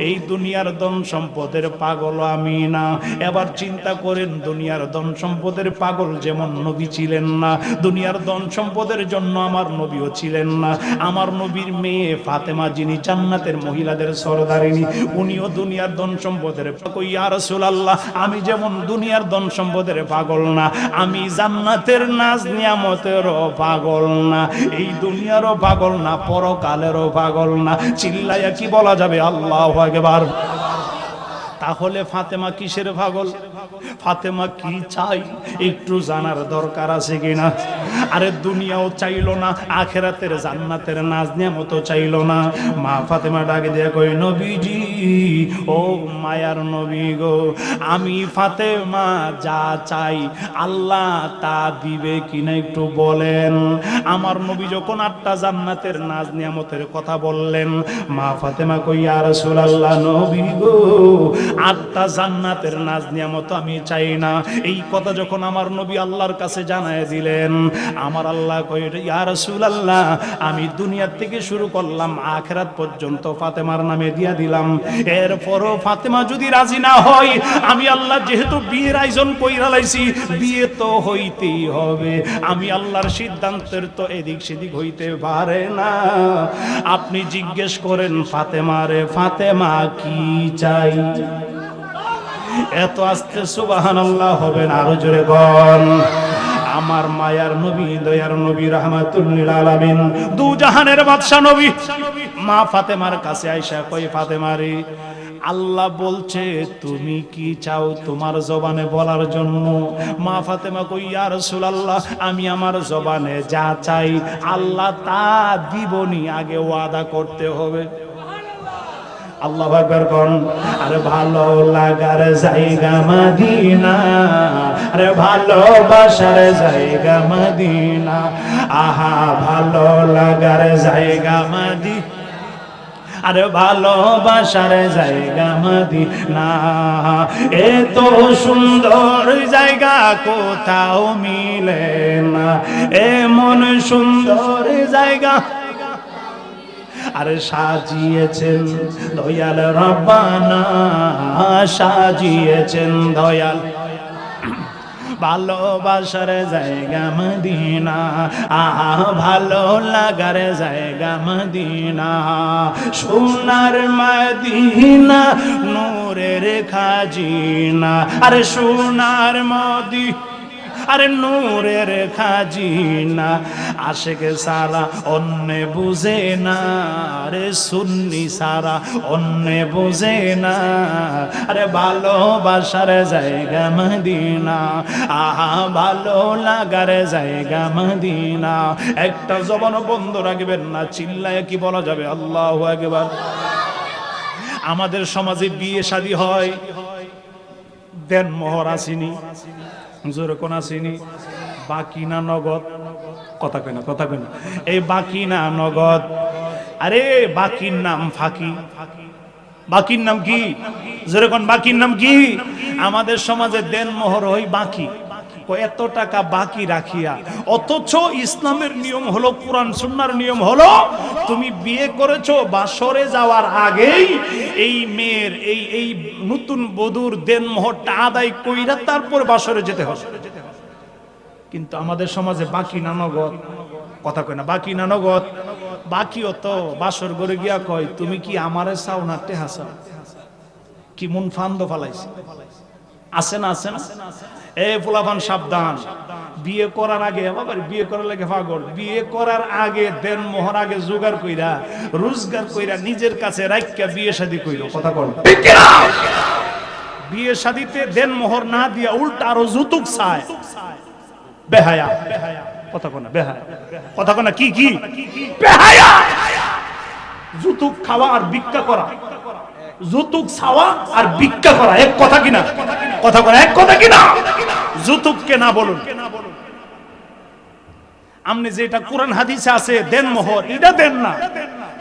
এই দুনিয়ার ধন সম্পদের পাগল আমি না। এবার চিন্তা করেন, দুনিয়ার ধন সম্পদের পাগল যেমন নবী ছিলেন না, দুনিয়ার ধন সম্পদের জন্য আমার নবীও ছিলেন না। আমার নবীর মেয়ে ফাতেমা যিনি জান্নাতের মহিলাদের সরদারিনী, উনিও দুনিয়ার ধন সম্পদের কই ইয়া রাসূলুল্লাহ আমি যেমন দুনিয়ার ধন সম্পদের পাগল না, আমি জান্নাতের নাজ নিয়ামতেরও পাগল না, এই দুনিয়ারও পাগল না, পরকালেরও পাগল না। চিল্লায়া কি বলা যাবে আল্লাহু আকবার? তাহলে ফাতেমা কিসের পাগল? ফাতেমা কি চাই একটু জানার দরকার আছে কিনা? আরে দুনিয়াও চাইলো না, আখেরাতের জান্নাতের নাজ নিয়ামতও চাইলো না। মা ফাতেমা ডাকে দিয়ে কই নবীজি ও মায়ার নবী গো, আমি ফাতেমা যা চাই আল্লাহ তা দিবে কিনা একটু বলেন। আমার নবী যখন 8টা জান্নাতের নাজ নিয়ামতের কথা বললেন, মা ফাতেমা কই ইয়া রাসূলুল্লাহ নবী গো 8টা জান্নাতের নাজ নিয়ামত আমি চাই না। এই কথা যখন আমার নবী আল্লাহর কাছে জানায় দিলেন, আমার আল্লাহ কই ইয়া রাসূলুল্লাহ আমি দুনিয়া থেকে শুরু করলাম আখিরাত পর্যন্ত ফাতেমার নামে দিয়া দিলাম। এরপরও ফাতেমা যদি রাজি না হয়, আমি আল্লাহ যেহেতু বিয়ের আয়োজন কইরা লাইছি, বিয়ে তো হইতেই হবে। আমি আল্লাহর সিদ্ধান্তের তো এদিক সেদিক হইতে পারে না। আপনি জিজ্ঞেস করেন ফাতেমারে, ফাতেমা কি চাই? এত আস্তে সুবহানাল্লাহ হবে না, আরো জোরে বল। আমার মায়ার নবী দয়ার নবী রাহমাতুল লিল আলামিন দু জাহানের বাদশা নবী মা ফাতেমার কাছে আয়েশা কই ফাতেমা রে, আল্লাহ বলছে তুমি কি চাও তোমার জবানে বলার জন্য। মা ফাতেমা কই ইয়া রাসূলুল্লাহ আমি আমার জবানে যা চাই আল্লাহ তা দিবনি, আগে ওয়াদা করতে হবে। আল্লাহু আকবার কোন। আরে ভালো লাগার জায়গা মদিনা, আরে ভালোবাসার জায়গা মদিনা, আহা ভালো লাগার জায়গা মদিনা, আরে ভালোবাসার জায়গা মদিনা। এত সুন্দর জায়গা কোথাও মিলে না, এমন সুন্দর জায়গা আরে সাজিয়েছেন দয়াল রব্বানা, সাজিয়েছেন দয়াল ভালোবাসার জায়গা মদিনা, আহা ভালো লাগার জায়গা মদিনা। সোনার মদিনা নূরের খাজিনা, আরে সোনার মদিনা আরে নূরের খাজিনা। আশিকে সারা অন্য বুঝে না, আরে সুন্নি সারা অন্য বুঝে না, আরে ভালোবাসার জায়গা মদিনা, আহা ভালো লাগার জায়গা মদিনা। একটা জবান বন্ধ রাখবেন না, চিল্লায় কি বলা যাবে আল্লাহু আকবার। আমাদের সমাজে বিয়ে শাদী হয়, দেন মোহর আসেনি, যেরকম আসেনি, বাকি না নগদ? কথা কই না, কথা কই না। এই বাকি না নগদ? আরে বাকির নাম ফাঁকি। বাকির নাম কি? যেরকম বাকির নাম কি? আমাদের সমাজে দেন মোহর হয় বাকি। এত টাকা বাকি রাখিয়া, অথচ ইসলামের নিয়ম হলো, কুরআন সুন্নাহর নিয়ম হলো, তুমি বিয়ে করেছো বাসরে যাওয়ার আগেই এই মেয়ের এই নতুন বধূর দেন মোহরটা আদায় কইরা তারপর বাসরে যেতে হবে। কিন্তু আমাদের সমাজে বাকি না নগদ, কথা কয় না, বাকি না নগদ। বাকিও তো বাসর ঘরে গিয়া কয় তুমি কি আমারে চাও না টেহা চাও, কি মন ফান্দ ফালাইছে, আছে না আছে না? এ পোলাপান সাবধান, বিয়ে করার আগে, বাবার বিয়ে করার লাগে পাগল, বিয়ে করার আগে দেন মোহর আগে জোগাড় কইরা রোজগার কইরা নিজের কাছে রাখিয়া বিয়ে শাদী কইরো, কথা কল। বিয়ে শাদীতে দেন মোহর না দিয়া উল্টা আরো যৌতুক চায়, বেহায়া, কথা কনা বেহায়া, কথা কনা কি কি বেহায়া। যৌতুক খাওয়া আর ভিক্ষা করা, যৌতুক চাওয়া আর ভিক্ষা করা এক কথা কিনা, কথা কনা এক কথা কিনা? যৌতুককে না বলুন। আপনি যেটা কোরআন হাদিসে আছে দেন মোহর, এটা দেন না।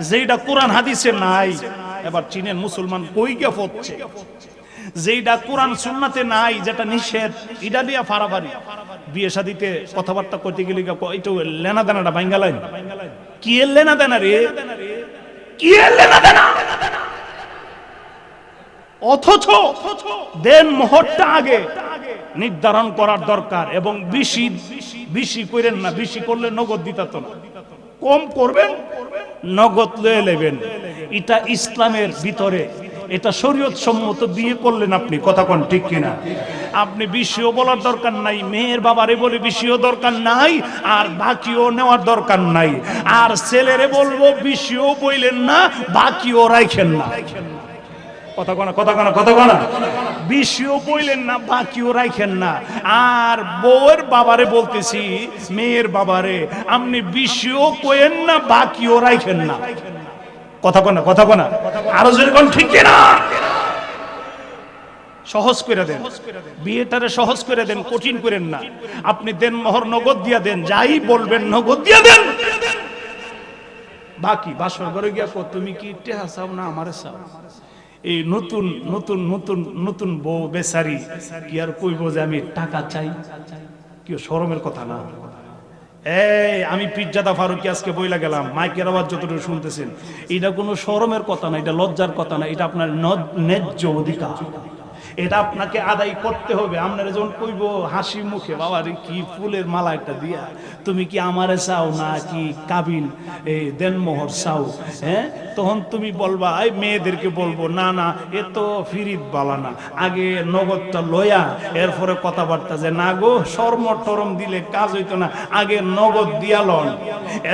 যেটা কোরআন হাদিসে নাই, এবার চীনের মুসলমান কই গিয়া পড়ছে, যেটা কোরআন সুন্নাতে নাই, যেটা নিষেধ, এটা দিয়া ফারাফারি। বিয়ে শাদিতে কথাবার্তা করতে গেলে এটা লেনা দেনাটা বাঙ্গালাইন, কি এর লেনা দেনা রে, কি এর লেনা দেনা? অথচ দেন মোহরটা আগে নির্ধারণ করার দরকার, এবং বেশি বেশি করেন না, বেশি করলে নগদ দিতে না, কম করবেন, নগদ লয়ে নেবেন। এটা ইসলামের ভিতরে, এটা শরীয়ত সম্মত বিয়ে করলেন আপনি, কথা কোন ঠিক কিনা? আপনি বেশিও বলার দরকার নাই, মেয়ের বাবারে বলে বেশিও দরকার নাই, আর বাকিও নেওয়ার দরকার নাই। আর ছেলেরে বলবো বেশিও বইলেন না, বাকিও রাখেন না, কথা কনা, কথা কনা, কথা কনা। বেশিও বইলেন না, বাকিও রাখেন না। আর বউয়ের বাবারে বলতেছি, মেয়ের বাবারে আপনি বেশিও কইেন না, বাকিও রাখেন না, কথা কনা, কথা কনা। আরো যেরকম ঠিক কিনা? সহজ করে দেন, বিয়েটারে সহজ করে দেন, কঠিন করেন না। আপনি দেন মোহর নগদ দিয়া দেন, যাই বলবেন নগদ দিয়া দেন। বাকি বাসর ঘরে গিয়া তুমি কি টেহা চাও না আমারে চাও? এই নতুন নতুন নতুন নতুন বউ বেচারি কি আর কইব যে আমি টাকা চাই? কি শরমের কথা না? এই আমি পিজ্জাদা ফারুকি আজকে বইলা গেলাম, মাইকের আওয়াজ যতটুকু শুনতেছেন, এটা কোনো শরমের কথা না, এটা লজ্জার কথা না, এটা আপনার ন্যায্য অধিকার, এটা আপনাকে আদায় করতে হবে। আপনারা যখন কইব হাসি মুখে, বাবা রে কি ফুলের মালা একটা দিয়া, তুমি কি আমারে চাও না কি কাবিল এই দেনমোহর চাও, হ্যাঁ, তখন তুমি বলবা, এই মেয়েদেরকে বলবো, না না এ তো ফিরিত বালা না, আগে নগদটা লয়া এরপরে কথাবার্তা, যে না গো শর্ম টরম দিলে কাজ হইতো না, আগে নগদ দিয়া লন,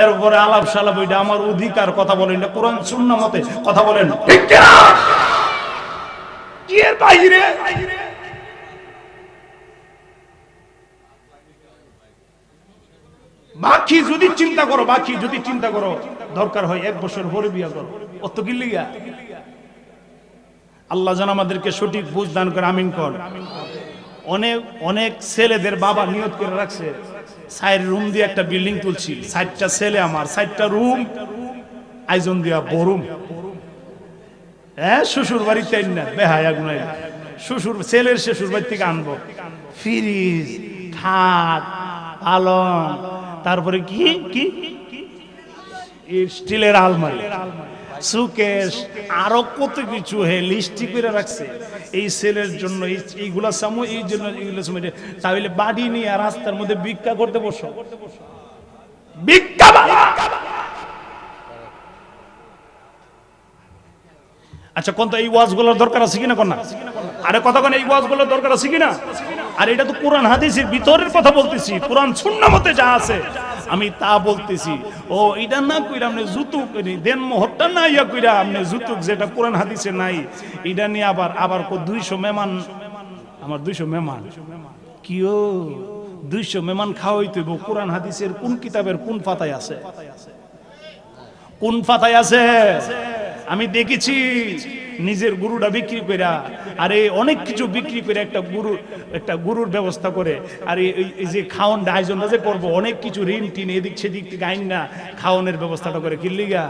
এরপরে আলাপ সালাপ, ওইটা আমার অধিকার, কথা বলেন, এটা কোরআন সুন্নাহ মতে কথা বলেন, ঠিক না? এর বাইরে বাকি যদি চিন্তা করো, বাকি যদি চিন্তা করো, দরকার হয় 1 বছর পরে বিয়ে করো, অত কি লিগা? আল্লাহ যেন আমাদেরকে সঠিক বুঝ দান করে, আমিন কর। অনেক অনেক ছেলেদের বাবা নিয়ত করে রাখছে, 4 রুম দিয়ে একটা বিল্ডিং তুলছি, 4টা ছেলে আমার, 4টা রুম আয়োজন দিয়া বরুম, হ্যাঁ, শ্বশুর বাড়িতে না বেহায়া গুনাই, শ্বশুর ছেলের শ্বশুর বাড়ি থেকে আনবো ফ্রিজ, খাট, পালং, তারপরে কি কি স্টিলের আলমারি, সুকেশ, আরো কত কিছু হে লিস্টি করে রাখছে এই ছেলের জন্য, এইগুলা সময় এই জন্য, এইগুলো সময়। তাহলে বাড়ি নিয়ে রাস্তার মধ্যে ভিক্ষা করতে বসো, ভিক্ষা। আচ্ছা কোন তো এই ওয়াজগুলোর দরকার আছে কিনা? কোন না? আরে কথা কোন এই ওয়াজগুলোর দরকার আছে কিনা? আর এটা তো কোরআন হাদিসের ভিতরের কথা বলতেছি, কোরআন সুন্নাহ মতে যা আছে আমি তা বলতেছি। ও এটা না কইরা আপনি যৌতুক দেন মোহরটা না ইয়া কইরা আপনি যৌতুক যেটা কোরআন হাদিসে নাই, এটা নিয়ে আবার 200 মেহমান, আমার 200 মেহমান, কিও 200 মেহমান খাওয়াইতে হইব, কোরআন হাদিসের কোন কিতাবের কোন পাতায় আছে? কোন পাতায় আছে? আমি দেখেছি নিজের গরুটা বিক্রি করে, আরে অনেক কিছু বিক্রি করে একটা গরুর ব্যবস্থা করে, আর এই যে খাওয়ান আয়োজনটা যে করবো, অনেক কিছু ঋণ টিন এদিক সেদিক থেকে আইন না খাওয়ানোর ব্যবস্থাটা করে, কিল্লিগা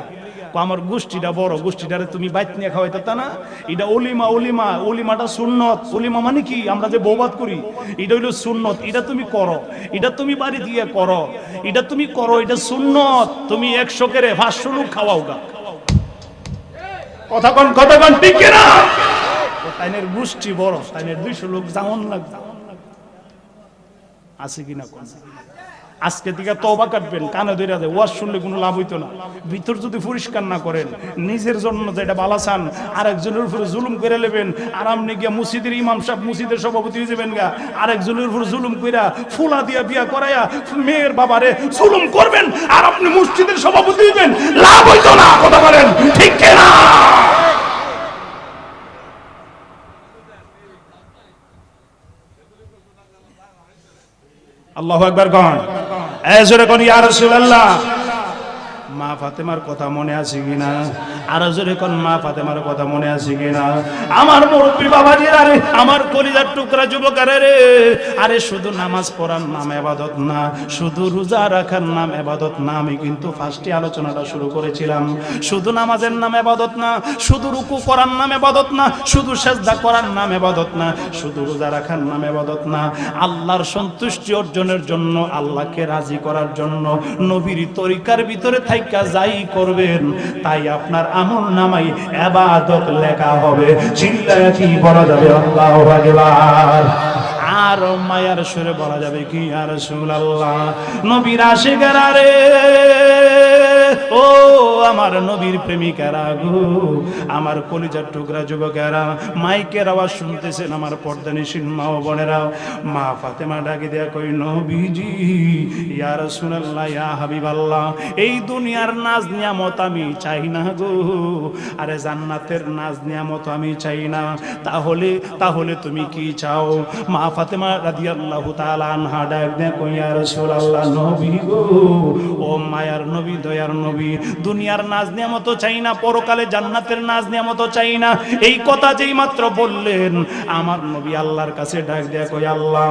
আমার গোষ্ঠীটা বড়, গোষ্ঠীটারে তুমি বাইত নিয়ে খাওয়াইতে তা না? এটা অলিমা, অলিমা, অলিমাটা সুন্নত। অলিমা মানে কি? আমরা যে বৌবাদ করি, এটা হইলো সুন্নত, এটা তুমি করো, এটা তুমি বাড়ি দিয়ে করো, এটা তুমি করো, এটা সুন্নত। তুমি 100 করে 500 লোক খাওয়াও গা, কথা কন ঠিক না? তাইনের গোষ্ঠী বড়, তাইনের 200 লোক যেমন লাগবে। আছে কিনা কোন আজকে থেকে তওবা কাটবেন, কানে ধরে যায়, ওয়াজ শুনলে কোনো লাভ হইতো না। ভিতর যদি পরিষ্কার না করেন, নিজের জন্য যেটা ভালো চান আরেকজনের উপরে জুলুম করে নেবেন, আর আপনি গিয়া মসজিদের ইমাম সাহেব, মসজিদের সভাপতি হয়ে যাবেন গা, আরেকজনের উপরে জুলুম কইরা ফুলা দিয়া বিয়া করাইয়া মেয়ের বাবারে জুলুম করবেন, আর আপনি মসজিদের সভাপতি হইবেন, লাভ হইতো না। কথা বলেন ঠিক কিনা? আল্লাহু আকবার কোন? এই জোরে কোন ইয়া রাসূলুল্লাহ। মা ফাতেমার কথা মনে আছে কিনা? আর জোরে কোন মা ফাতেমার কথা মনে আছে কিনা? আমার মুরব্বি বাবাজি, আরে আমার কলিজার টুকরা যুবকেরা রে, আরে শুধু নামাজ পড়ার নাম ইবাদত না, শুধু রোজা রাখার নাম ইবাদত না। আমি কিন্তু ফার্স্টে আলোচনাটা শুরু করেছিলাম, শুধু নামাজের নাম ইবাদত না, শুধু রুকু করার নাম ইবাদত না, শুধু সিজদা করার নাম ইবাদত না, শুধু রোজা রাখার নাম ইবাদত না। আল্লাহর সন্তুষ্টি অর্জনের জন্য, আল্লাহকে রাজি করার জন্য নবীর তরিকার ভিতরে থাইকা যাই করবেন, তাই আপনার আমল নামাই ইবাদত লেখা হবে। চিল্লায়া কি বলা যাবে আল্লাহু আকবার? আর মায়ার সুরে বলা যাবে কি ইয়া রাসূলুল্লাহ। নবীর আশিকেরা রে, ও আমার নবীর প্রেমিকারা গো, আমার কলিজার টুকরা যুবকেরা, মাইকের আওয়াজ শুনতেছেন আমার পর্দানিশীল মা ও বোনেরা। মা ফাতেমা ডাকে দেয়া কই, নবীজি ইয়া রাসূলুল্লাহ, ইয়া হাবিবাল্লাহ, এই দুনিয়ার নাজ নিয়ামত আমি চাই না গো, আরে জান্নাতের নাজ নিয়ামত আমি চাই না। তাহলে তুমি কি চাও? মা ফাতেমা রাদিয়াল্লাহু তাআলা আনহা ডাক দেয়া কই, ইয়া রাসূলুল্লাহ, নবী গো, ও মায়ার নবী, দয়ার নবী, দুনিয়ার নাজ নিয়ামত চাই না, পরকালে জান্নাতের নাজ নিয়ামত চাই না। এই কথা যেই মাত্র বললেন, আমার নবী আল্লাহর কাছে ডাক দেয়া কই, আল্লাহ,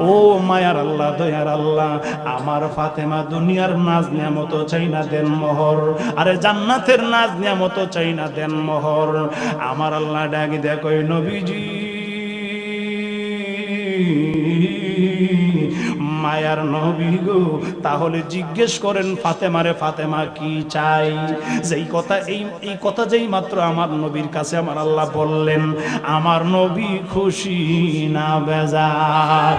ও মায়ার আল্লাহ, দয়ার আল্লাহ, আমার ফাতেমা দুনিয়ার নাজ নিয়ামত চাই না, দেন মোহর, আরে জান্নাতের নাজ নিয়ামত চাই না, দেন মোহর। আমার আল্লাহ ডাক দেয়া কই, নবীজি মায়ার নবী গো, তাহলে জিজ্ঞেস করেন ফাতেমারে, ফাতেমা কি চাই? যেই কথা এই কথা যেই মাত্র আমার নবীর কাছে আমার আল্লাহ বললেন, আমার নবী খুশি না বেজার?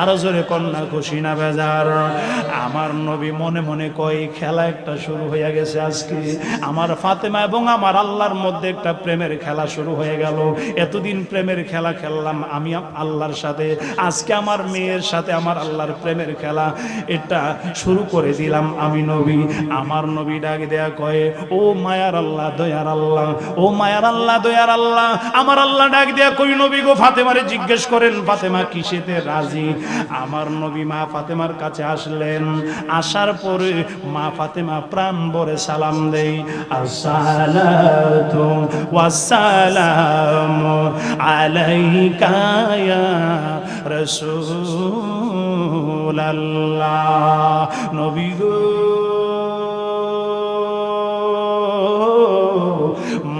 আরো জোরে কন্যা খুশি না বেজার? আমার নবী মনে মনে কয়, খেলা একটা শুরু হয়ে গেছে আজকে, আমার ফাতেমা এবং আমার আল্লাহর মধ্যে একটা প্রেমের খেলা শুরু হয়ে গেল। এতদিন প্রেমের খেলা খেললাম আমি আল্লাহর সাথে, আজকে আমার মেয়ের সাথে আমার আল্লাহর প্রেমের খেলা এটা শুরু করে দিলাম আমি নবী। আমার নবী ডাক দেয়া কয়, ও মায়ার আল্লাহ, দয়ার আল্লাহ, ও মায়ার আল্লাহ, দয়ার আল্লাহ, আমার আল্লাহ ডাক দেয়া কই, নবী গো, ফাতেমারে জিজ্ঞেস করেন ফাতেমা কিসেতে রাজি। আমার নবী মা ফাতেমার কাছে আসলেন, আসার পরে মা ফাতেমা প্রাণ ভরে সালাম দেই, আসসালাতু ওয়াসসালামু আলাইকা ইয়া রাসূলুল্লাহ। নবী গো,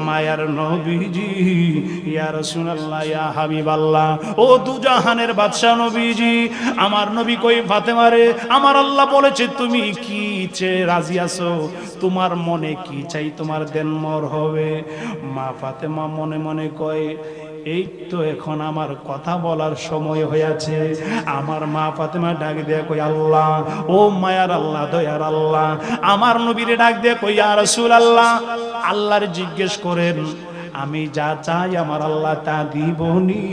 মায়ার নবীজি, ইয়া রাসূলুল্লাহ, ইয়া হাবিবাল্লাহ, ও দুজাহানের বাদশা নবীজি, আমার নবী কই, ফাতেমারে আমার আল্লাহ বলেছে তুমি কি চেয়ে রাজি আছো, তোমার মনে কি চাই তোমার দেনমোহর হবে। মা ফাতেমা মনে মনে কয়, এই তো এখন আমার কথা বলার সময় হয়েছে। আমার মা ফাতেমা ডাক দেয়া কই, আল্লাহ, ও মায়ার আল্লাহ, দয়ার আল্লাহ, আমার নবীরে ডাক দেয়া কই, ইয়া রাসূলুল্লাহ, আল্লাহর জিজ্ঞেস করেন, আমি যা চাই আমার আল্লাহ তা দিবনি,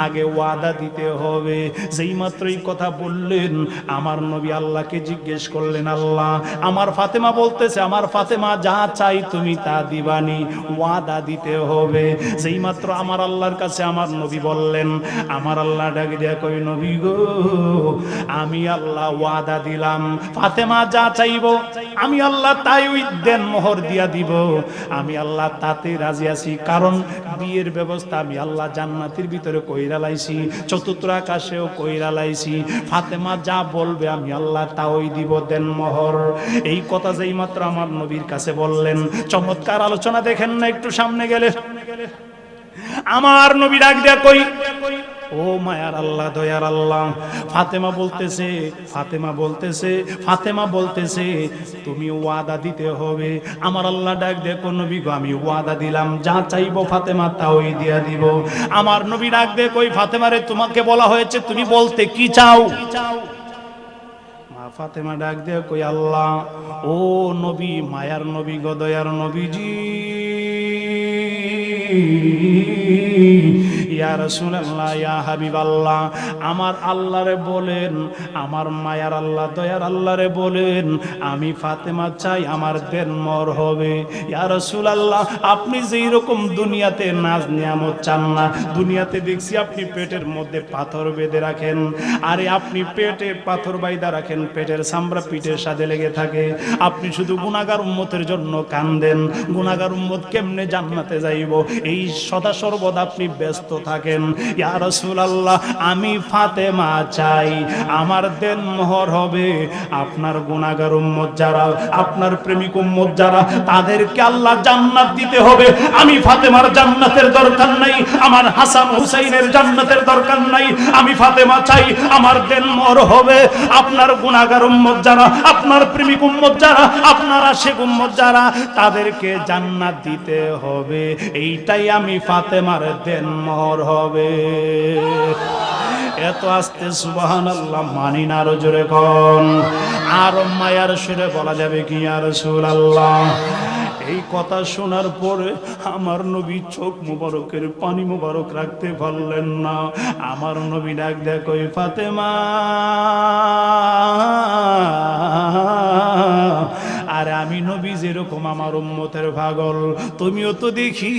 আগে ওয়াদা দিতে হবে। যেই মাত্রই কথা বললেন, আমার নবী আল্লাহকে জিজ্ঞেস করলেন, আল্লাহ, আমার ফাতেমা বলতেছে, আমার ফাতেমা যা চাই তুমি তা দিবানি, ওয়াদা দিতে হবে। যেই মাত্র আমার আল্লাহর কাছে আমার নবী বললেন, আমার আল্লাহ ডাক দেয়া কই, নবী গো, আমি আল্লাহ ওয়াদা দিলাম, ফাতেমা যা চাইবো আমি আল্লাহ তাই ওই দেন মোহর দিয়া দিব, আমি আল্লাহ তাতে রাজি আছি। কারণ বিয়ের ব্যবস্থা আমি আল্লাহ জান্নাতের ভিতরে কইরা লাইছি, চতুর্থ আকাশেও কইরা লাইছি, ফাতেমা যা বলবে আমি আল্লাহ তাই দিব, দেন মোহর। এই কথা যেই মাত্র আমার নবীর কাছে বললেন, চমৎকার আলোচনা দেখেন না একটু সামনে গেলে। আমার নবী ডাক দেয়া কই, ও মায়ার আল্লাহ, দয়ার আল্লাহ। ফাতেমা বলতেছে তুমি ওয়াদা দিতে হবে। আমার আল্লাহ ডাক দেখো, নবী গো আমি ওয়াদা দিলাম, যা চাইবো ফাতেমা তাওই দিয়া দিব। আমার নবী ডাক দেখো, ওই ফাতেমারে তোমাকে বলা হয়েছে তুমি বলতে কি চাও? মা ফাতেমা ডাক দিয়ে কই আল্লাহ, ও নবী, মায়ার নবী গো, দয়ার নবীজি, ইয়া রাসূলুল্লাহ, ইয়া হাবিবাল্লাহ, আমার আল্লাহরে বলেন, আমার মায়ার আল্লাহ দয়ার আল্লাহরে বলেন আমি ফাতেমা চাই আমার দেনমর হবে। ইয়া রাসূলুল্লাহ, আপনি যেই রকম দুনিয়াতে নাজ নিয়ামত চান না, দুনিয়াতে দেখছি আপনি পেটের মধ্যে পাথর বেঁধে রাখেন, আরে আপনি পেটে পাথর বাইদা রাখেন, পেটের চামড়া পিঠের সাথে লেগে থাকে, আপনি শুধু গুনাহগার উম্মতের জন্য কান্দেন, গুনাহগার উম্মত কেমনে জান্নাতে যাইব এই সদা সর্বদা আপনি ব্যস্ত থাকেন। ইয়া রাসূলুল্লাহ, আমি ফাতেমা চাই আমার দেনমোহর হবে। আপনার গুনাহগার উম্মত যারা, আপনার প্রেমিক উম্মত যারা, তাদেরকে আল্লাহ জান্নাত দিতে হবে। আমি ফাতেমার জান্নাতের দরকার নাই, আমার হাসান হুসাইনের জান্নাতের দরকার নাই, আমি ফাতেমা চাই আমার দেনমোহর হবে। আপনার গুনাহগার উম্মত যারা, আপনার প্রেমিক উম্মত যারা, আপনার আশিক উম্মত যারা, তাদেরকে জান্নাত দিতে হবে। এইটাই আমি ফাতেমার দেনমোহর হবে। এত আস্তে সুবহানাল্লাহ মানি না, আরো জোরে কোন, আর মায়ার সুরে বলা যাবে কি ইয়া রাসূলুল্লাহ? এই কথা শোনার পরে আমার নবী চোখ মুবারকের পানি মুবারক রাখতে পারলেন না। আমার নবী ডাক দেয় কই ফাতেমা, আর আমি নবী যেরকম আমার উম্মতের পাগল, তুমিও তো দেখি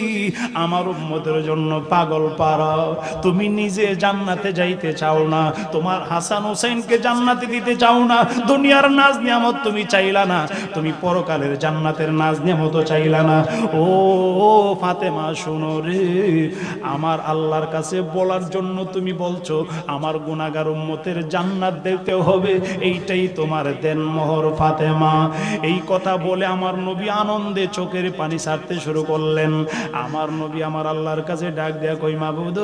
আমার উম্মতের জন্য পাগল পারা। তুমি নিজে জান্নাতে যাইতে চাও না, তোমার হাসান হোসেনকে জান্নাতে দিতে চাও না, দুনিয়ার নাজ নিয়ামত তুমি চাইলা না, তুমি পরকালের জান্নাতের নাজ নিয়ামত চাইলা না। ও ফাতেমা শোনো রে, আমার আল্লাহর কাছে বলার জন্য তুমি বলছো আমার গুনাহগার উম্মতের জান্নাত দিতে হবে, এইটাই তোমার দেনমোহর ফাতেমা। এই কথা বলে আমার নবী আনন্দে চোখের পানি ছাড়তে শুরু করলেন। আমার নবী আমার আল্লাহর কাছে ডাক দেয়া কই মাবুদ,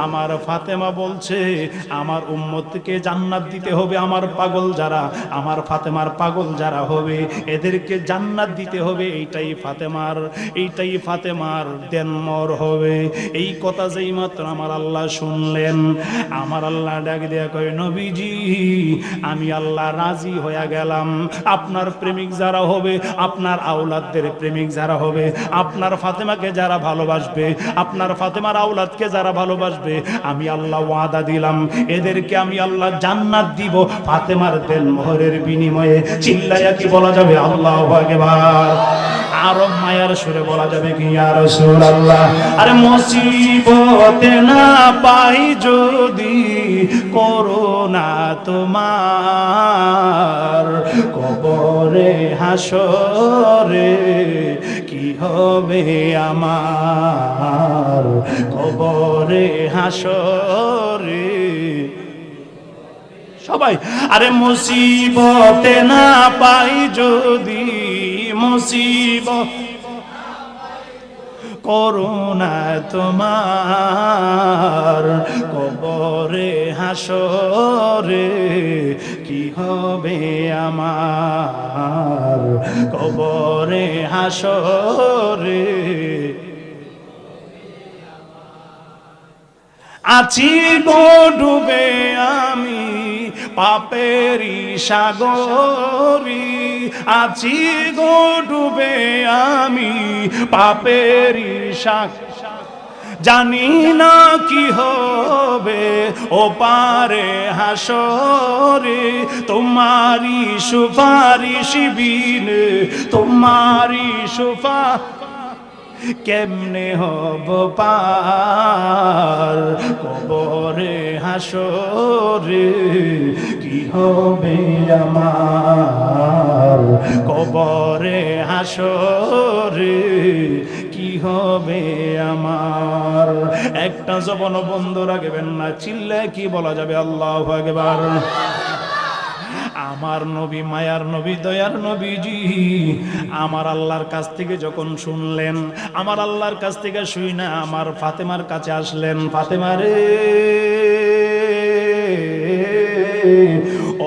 আমার ফাতেমা বলছে আমার উম্মতকে জান্নাত দিতে হবে, আমার পাগল যারা, আমার ফাতেমার পাগল যারা হবে এদেরকে জান্নাত দিতে হবে, এইটাই ফাতেমার দেনমোহর হবে। এই কথা যেই মাত্র আমার আল্লাহ শুনলেন, আমার আল্লাহ ডাক দেয়া কয় নবীজি আমি আল্লাহ রাজি হয়ে গেলাম। আপনার প্রেমিক যারা হবে, আপনার আওলাদদের প্রেমিক যারা হবে, আপনার ফাতেমাকে যারা ভালোবাসবে, আপনার ফাতেমার আওলাদকে যারা ভালোবাসবে, আমি আল্লাহ ওয়াদা দিলাম এদেরকে আমি আল্লাহ জান্নাত দিব ফাতেমার দেনমোহরের বিনিময়ে। চিল্লায়া কি বলা যাবে আল্লাহু আকবার? আরো মায়ার সুরে বলা যাবে কি ইয়া রাসূলুল্লাহ? আরে মুসিবতে না পাই যদি করোনা তোমার, কবরে হাসরে কি হবে আমার, কবরে হাসরে সবাই। আরে মুসিবতে না পাই যদি, মুসিবত করোনা তোমার, কবরে হাসরে কি হবে আমার, কবরে হাসরে আছি গো ডুবে আমি পাপেরি সাগরি, আছি গো ডুবে আমি পাপেরি সাগর, জানি না কি হবে ও পারে হাসরে, তোমারি সুপারিশ বিনে, তোমারি সুপারিশ কেমনে হব পার, কবরে হাসরে কি হবে আমার, কবরে হাসরে কি হবে আমার। একটা জবান বন্ধ রাখবেন না, চিল্লায় কি বলা যাবে আল্লাহু আকবার? আমার নবী, মায়ার নবী, দয়ার নবীজি আমার আল্লাহর কাছ থেকে যখন শুনলেন, আমার আল্লাহর কাছ থেকে শুই না আমার ফাতেমার কাছে আসলেন। ফাতেমা রে,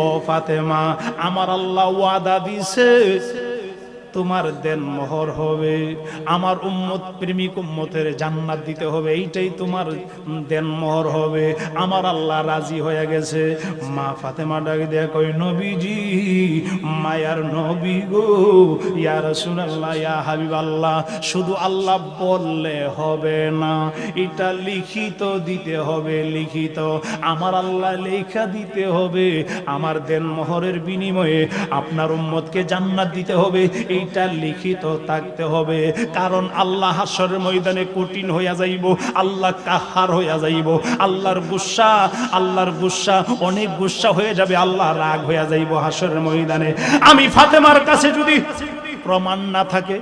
ও ফাতেমা, আমার আল্লাহ ওয়াদা দিছে তোমার দেন মোহর হবে, আমার উম্মত প্রেমিক উম্মতের জান্নাত দিতে হবে, এইটাই তোমার দেন মোহর হবে। আমার আল্লাহ রাজি হয়ে গেছে। মা ফাতেমা ডাক দিয়ে কই, নবীজি, মায়ার নবী গো, ইয়া রাসূলুল্লাহ, ইয়া হাবিবাল্লাহ, শুধু আল্লাহ বললে হবে না, এটা লিখিত দিতে হবে, লিখিত। আমার আল্লাহ লেখা দিতে হবে, আমার দেন মোহরের বিনিময়ে আপনার উম্মতকে জান্নাত দিতে হবে, এইটা লিখিত থাকতে হবে। কারণ আল্লাহ হাশরের ময়দানে কঠিন হইয়া যাইব, আল্লাহ কাহার হইয়া যাইব, আল্লাহর গুসা অনেক গুসা হয়ে যাবে, আল্লাহ রাগ হইয়া যাইব হাশরের ময়দানে। আমি ফাতেমার কাছে যদি প্রমাণ না থাকে,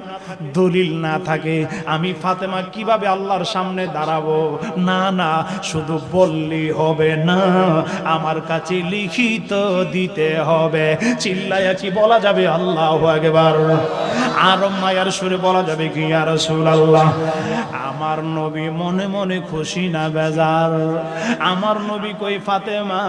দলিল না থাকে, আমি ফাতেমা কিভাবে আল্লাহর সামনে দাঁড়াবো? না না, শুধু বললি হবে না, আমার কাছে লিখিত দিতে হবে। চিল্লায়া কি বলা যাবে আল্লাহু আকবার? আর মায়ার সুরে বলা যাবে কি ইয়া রাসূলুল্লাহ? আমার নবী মনে মনে খুশি না বেজার? আমার নবী কই, ফাতেমা,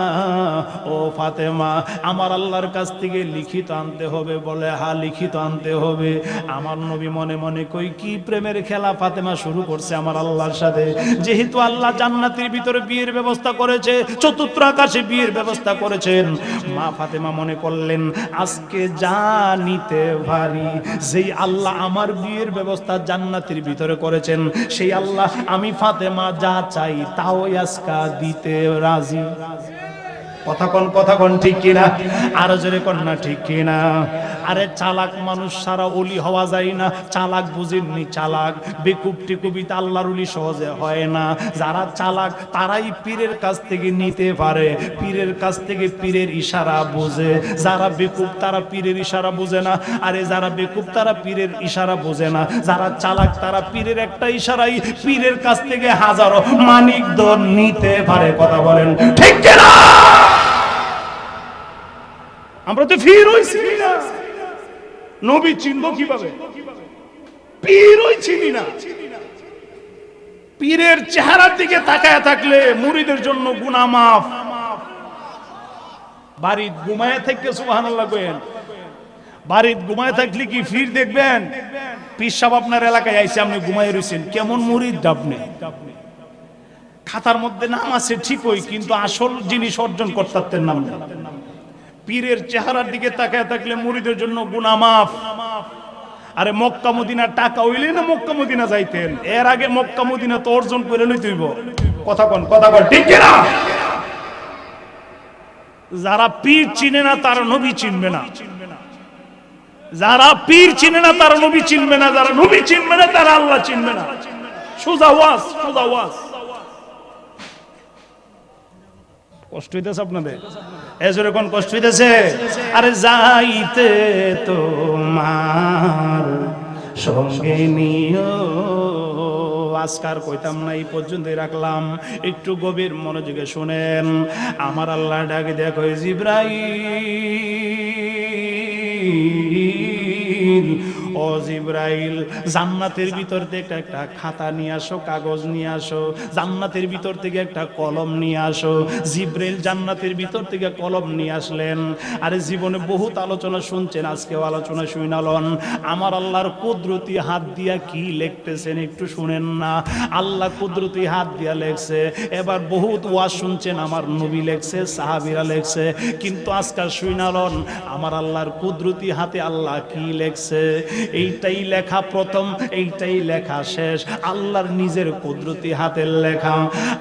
ও ফাতেমা, আমার আল্লাহর কাছ থেকে লিখিত আনতে হবে। বলে হ্যাঁ, লিখিত আনতে হবে। আমার নবী মনে মনে কই, কি প্রেমের খেলা ফাতেমা শুরু করছে আমার আল্লাহর সাথে। যেহেতু আল্লাহ জান্নাতের ভিতরে বিয়ের ব্যবস্থা করেছে, চতুর্থ আকাশে বিয়ের ব্যবস্থা করেছেন, মা ফাতেমা মনে করলেন আজকে যা নিতে পারি, যেই আল্লাহ আমার বিয়ের ব্যবস্থা জান্নাতের ভিতরে করেছেন, সেই আল্লাহ আমি ফাতেমা যা চাই তাও আজকা দিতে রাজি। কথা কোন ঠিক কিনা? আরো জোরে কোন না ঠিক কিনা? আরে চালাক মানুষ সারা ওলি হওয়া যায় না। চালাক বুঝেননি, চালাক বেকুব টিকুবিতে আল্লাহর ওলি সহজে হয় না। যারা চালাক তারাই পীরের কাছ থেকে নিতে পারে, পীরের কাছ থেকে পীরের ইশারা বোঝে। যারা বেকুব তারা পীরের ইশারা বোঝে না। আরে যারা বেকুব তারা পীরের ইশারা বোঝে না। যারা চালাক তারা পীরের একটা ইশারাই পীরের কাছ থেকে হাজারো মানিক ধন নিতে পারে। কথা বলেন ঠিক কিনা? আমরা তো ফির হইছি না, নবী চিনব কিভাবে? পীর হই চিনি না। পীরের চেহারার দিকে তাকায় থাকলে মুরিদের জন্য গুনাহ মাফ। বাড়িতে ঘুমায় থেকে সুবহানাল্লাহ কইেন। বাড়িতে ঘুমায় থাকলে কি ফির দেখবেন? পীর সাহেব আপনার এলাকায় আইছে, আপনি ঘুমায় রইছেন, কেমন মুরিদ আপনি? খাতার মধ্যে নাম আছে ঠিকই, কিন্তু আসল জিনিস অর্জন করতেন নাম না। পীরের চেহারার দিকে তাকায় থাকলে মুরিদের জন্য গুনাহ মাফ। আরে মক্কা মদিনার টাকা হইলে না মক্কা মদিনা যাইতেন? এর আগে মক্কা মদিনা তো অর্জন করে লইতে হইব। কথা কোন ঠিক কিনা? যারা পীর চিনে না তারা নবী চিনবে না। যারা পীর চিনে না তারা নবী চিনবে না। যারা নবী চিনবে না তারা আল্লাহ চিনবে না। সোজা ওয়াজ, সোজা ওয়াজ। কষ্ট হইতেছে আপনাদের? এজরে কোন কষ্ট হইতেছে? আরে যাইতে তোমার সঙ্গে নিও। আজকার কইতাম না, এই পর্যন্তই রাখলাম। একটু গভীর মনোযোগে শুনেন। আমার আল্লাহ ডাকে দেখো, জিবরাইল, ও জিবরাইল, জান্নাতের ভিতর থেকে একটা খাতা নিয়ে আসো, কাগজ নিয়ে আসো। জান্নাতের ভিতর থেকে একটা কলম নিয়ে আসো। জিবরাইল জান্নাতের ভিতর থেকে কলম নিয়ে আসলেন। আরে জীবনে বহুত আলোচনা শুনছেন, আজকেও আলোচনা শুনালন। আমার আল্লাহর কুদরতি হাত দিয়া কি লিখতেছেন একটু শুনেন না। আল্লাহ কুদরতি হাত দিয়া লেখছে। এবার বহুত ওয়াজ শুনছেন, আমার নবী লেখছে, সাহাবীরা লেখছে, কিন্তু আজকাল শুনালন আমার আল্লাহর কুদরতি হাতে আল্লাহ কি লেখছে। এইটাই লেখা প্রথম, এইটাই লেখা শেষ, আল্লাহর নিজের কুদরতি হাতের লেখা।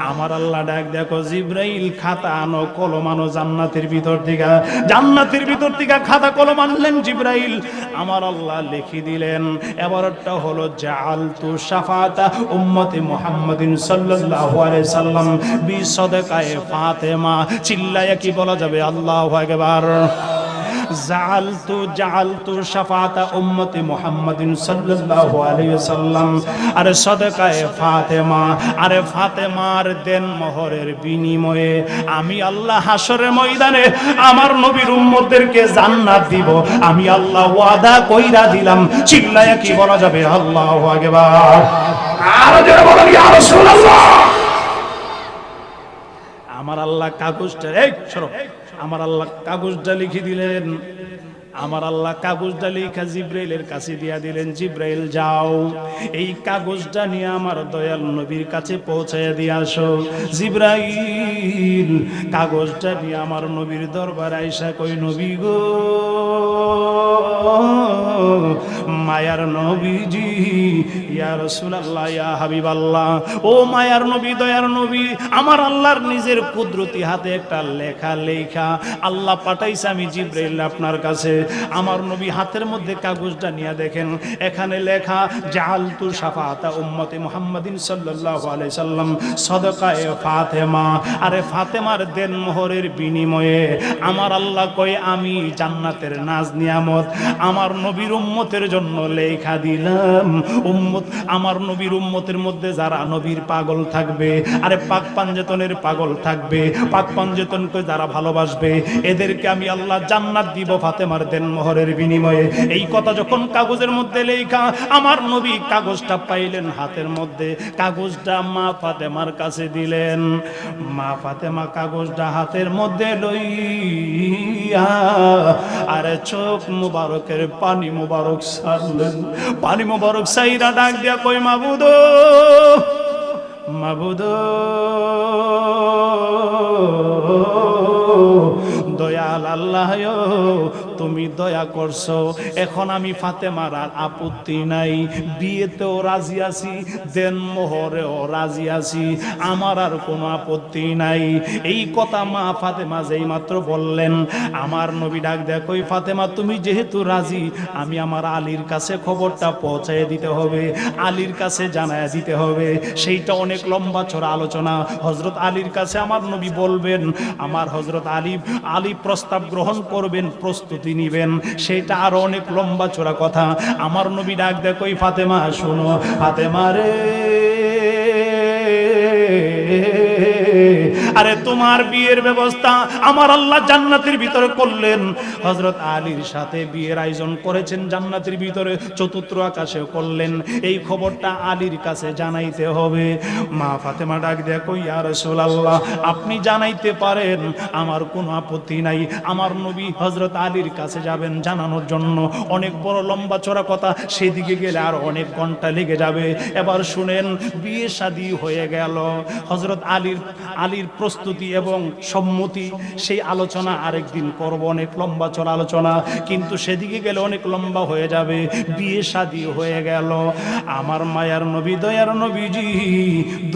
আমার আল্লাহ ডাক দেখো, জিবরাইল খাতা আনো, কলম আনো জান্নাতের ভিতর থেকে। জান্নাতের ভিতর থেকে খাতা কলম আনলেন জিবরাইল, আমার আল্লাহ লিখে দিলেন। এবারটা হলো জাআলতু শাফাআতা উম্মতি মুহাম্মাদিন সাল্লাল্লাহু আলাইহি সাল্লাম বিসাদাকায়ে ফাতেমা। চিল্লায়া কি বলা যাবে আল্লাহু আকবার? জাআলতু শাফাআতা উম্মতি মুহাম্মাদিন সাল্লাল্লাহু আলাইহি ওয়াসাল্লাম। আরে সাদাকায়ে ফাতেমা, আরে ফাতেমার দেন মোহরের বিনিময়ে আমি আল্লাহ হাসরের ময়দানে আমার নবীর উম্মতদেরকে জান্নাত দিব, আমি আল্লাহ ওয়াদা কইরা দিলাম। চিল্লায়া কি বলা যাবে আল্লাহু আকবার? আর যারা বলেন ইয়া রাসূলুল্লাহ। আমার আল্লাহ কাগজটা, এই সরো, আমার আল্লাহ কাগজটা লিখে দিলেন। আমার আল্লাহ কাগজটা লিখা জিব্রাইলের কাছে দিয়া দিলেন, জিব্রাইল যাও এই কাগজটা নিয়ে আমার দয়াল নবীর কাছে পৌঁছায় দিয়ে আসো। জিব্রাইল কাগজটা নিয়ে আমার নবীর দরবার আইসা কই, নবী গো, মায়ার নবীজি, ইয়া রাসূলুল্লাহ, ইয়া হাবিবাল্লাহ, ও মায়ার নবী, দয়ার নবী, আমার আল্লাহর নিজের কুদরতি হাতে একটা লেখা লেখা আল্লাহ পাঠাইছে আমি জিব্রাইল আপনার কাছে। আমার নবী হাতের মধ্যে কাগজটা নিয়ে দেখেন, এখানে লেখা জাআলতু শাফাআতা উম্মতি মুহাম্মাদিন সাল্লাল্লাহু আলাইহি সাল্লাম সাদাকায়ে ফাতেমা। আরে ফাতেমার দেন মোহরের বিনিময়ে আমার আল্লাহ কয় আমি জান্নাতের নাজ নিয়ামত আমার নবীর উম্মতের জন্য লেখা দিলাম। উম্মত, আমার নবীর উম্মতের মধ্যে যারা নবীর পাগল থাকবে, আরে পাক পাঞ্জেতনের পাগল থাকবে, পাক পাঞ্জেতনকে যারা ভালোবাসবে, এদেরকে আমি আল্লাহ জান্নাত দিব ফাতেমার দেন মোহরের বিনিময়ে। এই কথা যখন কাগজের মধ্যে লেখা, আমার নবী কাগজটা পাইলেন হাতের মধ্যে, কাগজটা মা ফাতেমার কাছে দিলেন। মা ফাতেমা কাগজটা হাতের মধ্যে লইয়া আরে চোখ মুবারকের পানি মুবারক ছাড়লেন। পানি মুবারক সাইরা ডাক দিয়া কই, মাবুদ, মাবুদ, দয়াল আল্লাহ, তুমি দয়া করছো, এখন আমি ফাতেমার আর আপত্তি নাই, বিয়েতেও রাজি আছি, দেন মোহরেও রাজি আছি, আমার আর কোনো আপত্তি নাই। এই কথা মা ফাতেমা যেই মাত্র বললেন, আমার নবী ডাক দেয় কই, ফাতেমা তুমি যেহেতু রাজি, আমি আমার আলীর কাছে খবরটা পৌঁছায় দিতে হবে, আলীর কাছে জানায় দিতে হবে। সেইটা অনেক লম্বা চড়া আলোচনা। হযরত আলীর কাছে আমার নবী বলবেন, আমার হযরত আলী প্রস্তাব গ্রহণ করবেন, প্রস্তুতি নিবেন, সেটা আরো অনেক লম্বা চড়া কথা। আমার নবী ডাক দেয় কই, ফাতেমা শোনো, ফাতেমা রে, আরে তোমার বিয়ের ব্যবস্থা আমার আল্লাহ জান্নাতের ভিতরে করলেন। হযরত আলীর সাথে বিয়ের আয়োজন করেছেন জান্নাতের ভিতরে, চতুর্থ আকাশে করলেন। এই খবরটা আলীর কাছে জানাইতে হবে। মা ফাতেমা ডাক দেয় কই, ইয়া রাসূলুল্লাহ, আপনি জানাইতে পারেন, আমার কোনো আপত্তি নাই। আমার নবী হযরত আলীর কাছে যাবেন জানানোর জন্য। অনেক বড় লম্বা চড়া কথা, সেদিকে গেলে আর অনেক ঘন্টা লেগে যাবে। এবার শুনেন, বিয়ে শাদী হয়ে গেল, হযরত আলীর প্রস্তুতি এবং সম্মতি, সেই আলোচনা আরেকদিন করব, অনেক লম্বা চড়া আলোচনা, কিন্তু সেদিকে গেলে অনেক লম্বা হয়ে যাবে। বিয়ে শাদী হয়ে গেল, আমার মায়ার নবী, দয়ার নবীজি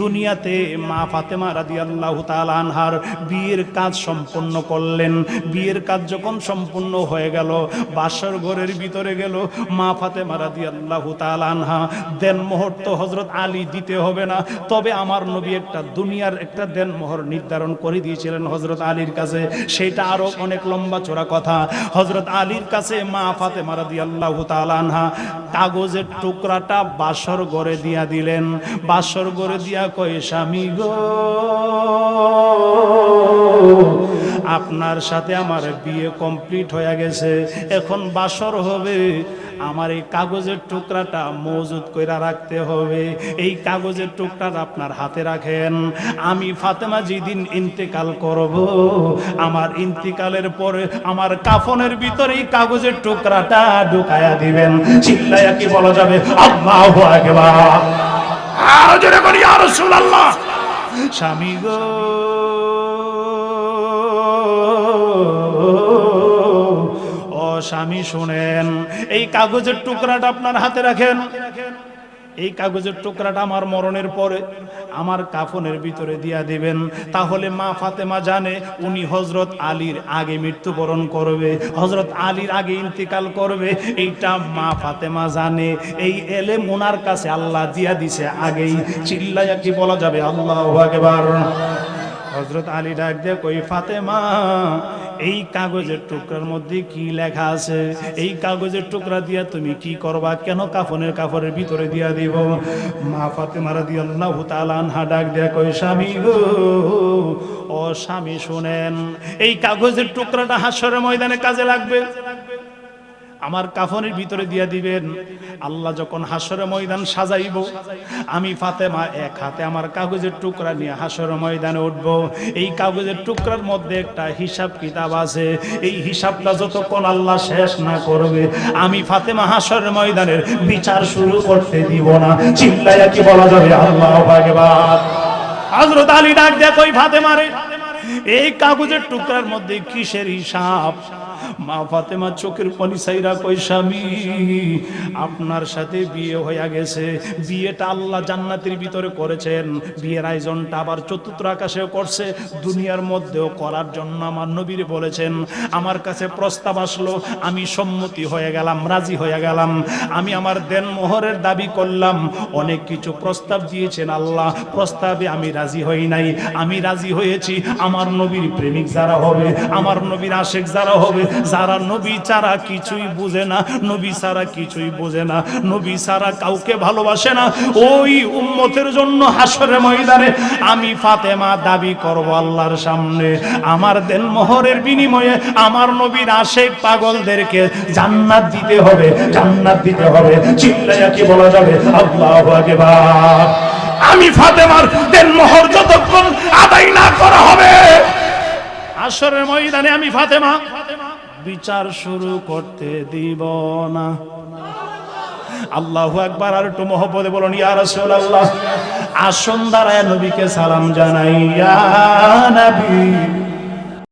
দুনিয়াতে মা ফাতেমা রাদিয়াল্লাহু তাআলা আনহার বিয়ের কাজ সম্পন্ন করলেন। বিয়ের কাজ যখন সম্পূর্ণ হয়ে গেল, বাসর ঘরের ভিতরে গেল, মা ফাতেমা রাদিয়াল্লাহু তাআলা আনহা দেন মোহর তো হযরত আলী দিতে হবে না, তবে আমার নবী একটা দুনিয়ার একটা দেন মোহর নির্ধারণ করে দিয়েছিলেন হযরত আলীর কাছে, সেটা আরো অনেক লম্বা চড়া কথা। হযরত আলীর কাছে মা ফাতেমা রাদিয়াল্লাহু তাআলা আনহা কাগজের টুকরাটা বাসর ঘরে দিয়া দিলেন। বাসর ঘরে দিয়া কয়, স্বামী গো, আপনার সাথে আমার বিয়ে কমপ্লিট হয়ে গেছে, এখন বাসর হবে, আমার এই কাগজের টুকরাটা মজুদ কইরা রাখতে হবে। এই কাগজের টুকরাটা আপনার হাতে রাখেন। আমি ফাতেমা যেদিন ইন্তেকাল করব, আমার ইন্তেকালের পরে আমার কাফনের ভিতরে এই কাগজের টুকরাটা ঢুকায়া দিবেন। চিল্লায়া কি বলা যাবে আল্লাহু আকবার? আর জোরে বলি ইয়া রাসূলুল্লাহ। স্বামী গো, ও স্বামী শুনেন, এই কাগজের টুকরাটা আপনার হাতে রাখেন। এই কাগজের টুকরাটা আমার মরণের পরে আমার কাফনের ভিতরে দিয়া দিবেন। তাহলে মা ফাতেমা জানে উনি হযরত আলীর আগে মৃত্যুবরণ করবে, হযরত আলীর আগে ইন্তেকাল করবে, এইটা মা ফাতেমা জানে। এই এলেম ওনার কাছে আল্লাহ দিয়া দিছে আগেই। চিল্লায়া কি বলা যাবে আল্লাহু আকবার? হযরত আলী ডাক দিয়ে কই, ফাতেমা এই কাগজের টুকরার মধ্যে কি লেখা আছে, এই কাগজের টুকরা দিয়া তুমি কি করবা, কেন কাফনের ভিতরে দিয়া দিব। মা ফাতেমা রাদিয়াল্লাহু তাআলা আনহা ডাক দিয়া কয়, স্বামী গো, ও স্বামী শুনেন, এই কাগজের টুকরাটা হাশরের ময়দানে কাজে লাগবে, আমার কাফনের ভিতরে দিয়া দিবেন। আল্লাহ যখন হাশরের ময়দান সাজাইব, আমি ফাতেমা এক হাতে আমার কাগজের টুকরা নিয়ে হাশরের ময়দানে উঠব। এই কাগজের টুকরার মধ্যে একটা হিসাব কিতাব আছে, এই হিসাবটা যতক্ষণ আল্লাহ শেষ না করবে, আমি ফাতেমা হাশরের ময়দানের বিচার শুরু করতে দিব না। চিল্লাইয়া কি বলা যাবে আল্লাহু আকবার? হযরত আলী ডাক দেয়া কই, ফাতেমারে, এই কাগজের টুকরার মধ্যে কিসের হিসাব? মা ফাতেমা চোখের পানি ছাইরা কই, স্বামী আপনার সাথে বিয়ে হয়ে গেছে, বিয়েটা আল্লাহ জান্নাতের ভিতরে করেছেন, বিয়ের আয়োজনটা আবার চতুর্থ আকাশেও করছে, দুনিয়ার মধ্যেও করার জন্য আমার নবীর বলেছেন। আমার কাছে প্রস্তাব আসলো, আমি সম্মতি হয়ে গেলাম, রাজি হয়ে গেলাম, আমি আমার দেন মোহরের দাবি করলাম, অনেক কিছু প্রস্তাব দিয়েছেন আল্লাহ, প্রস্তাবে আমি রাজি হই নাই, আমি রাজি হয়েছি আমার নবীর প্রেমিক যারা হবে, আমার নবীর আশেক যারা হবে, যারা নবী ছাড়া কিছুই বুঝে না, নবী ছাড়া কিছুই বোঝে না, নবী ছাড়া কাউকে ভালোবাসে না, ওই উম্মতের জন্য হাশরের ময়দানে আমি ফাতেমা দাবি করব আল্লাহর সামনে, আমার দেন মোহরের বিনিময়ে আমার নবীর আশেক পাগলদেরকে জান্নাত দিতে হবে, জান্নাত দিতে হবে। চিল্লাইয়া কি বলা যাবে আল্লাহু আকবার? আমি ফাতেমার দেন মোহর যতক্ষণ আদায় না করা হবে, হাশরের ময়দানে আমি ফাতেমা বিচার শুরু করতে দিব না। আল্লাহু আকবার। আর একটু মহব্বতে বলুন ইয়া রাসূলুল্লাহ। আসুন দাঁড়ায় নবীকে সালাম জানাই, ইয়া নবী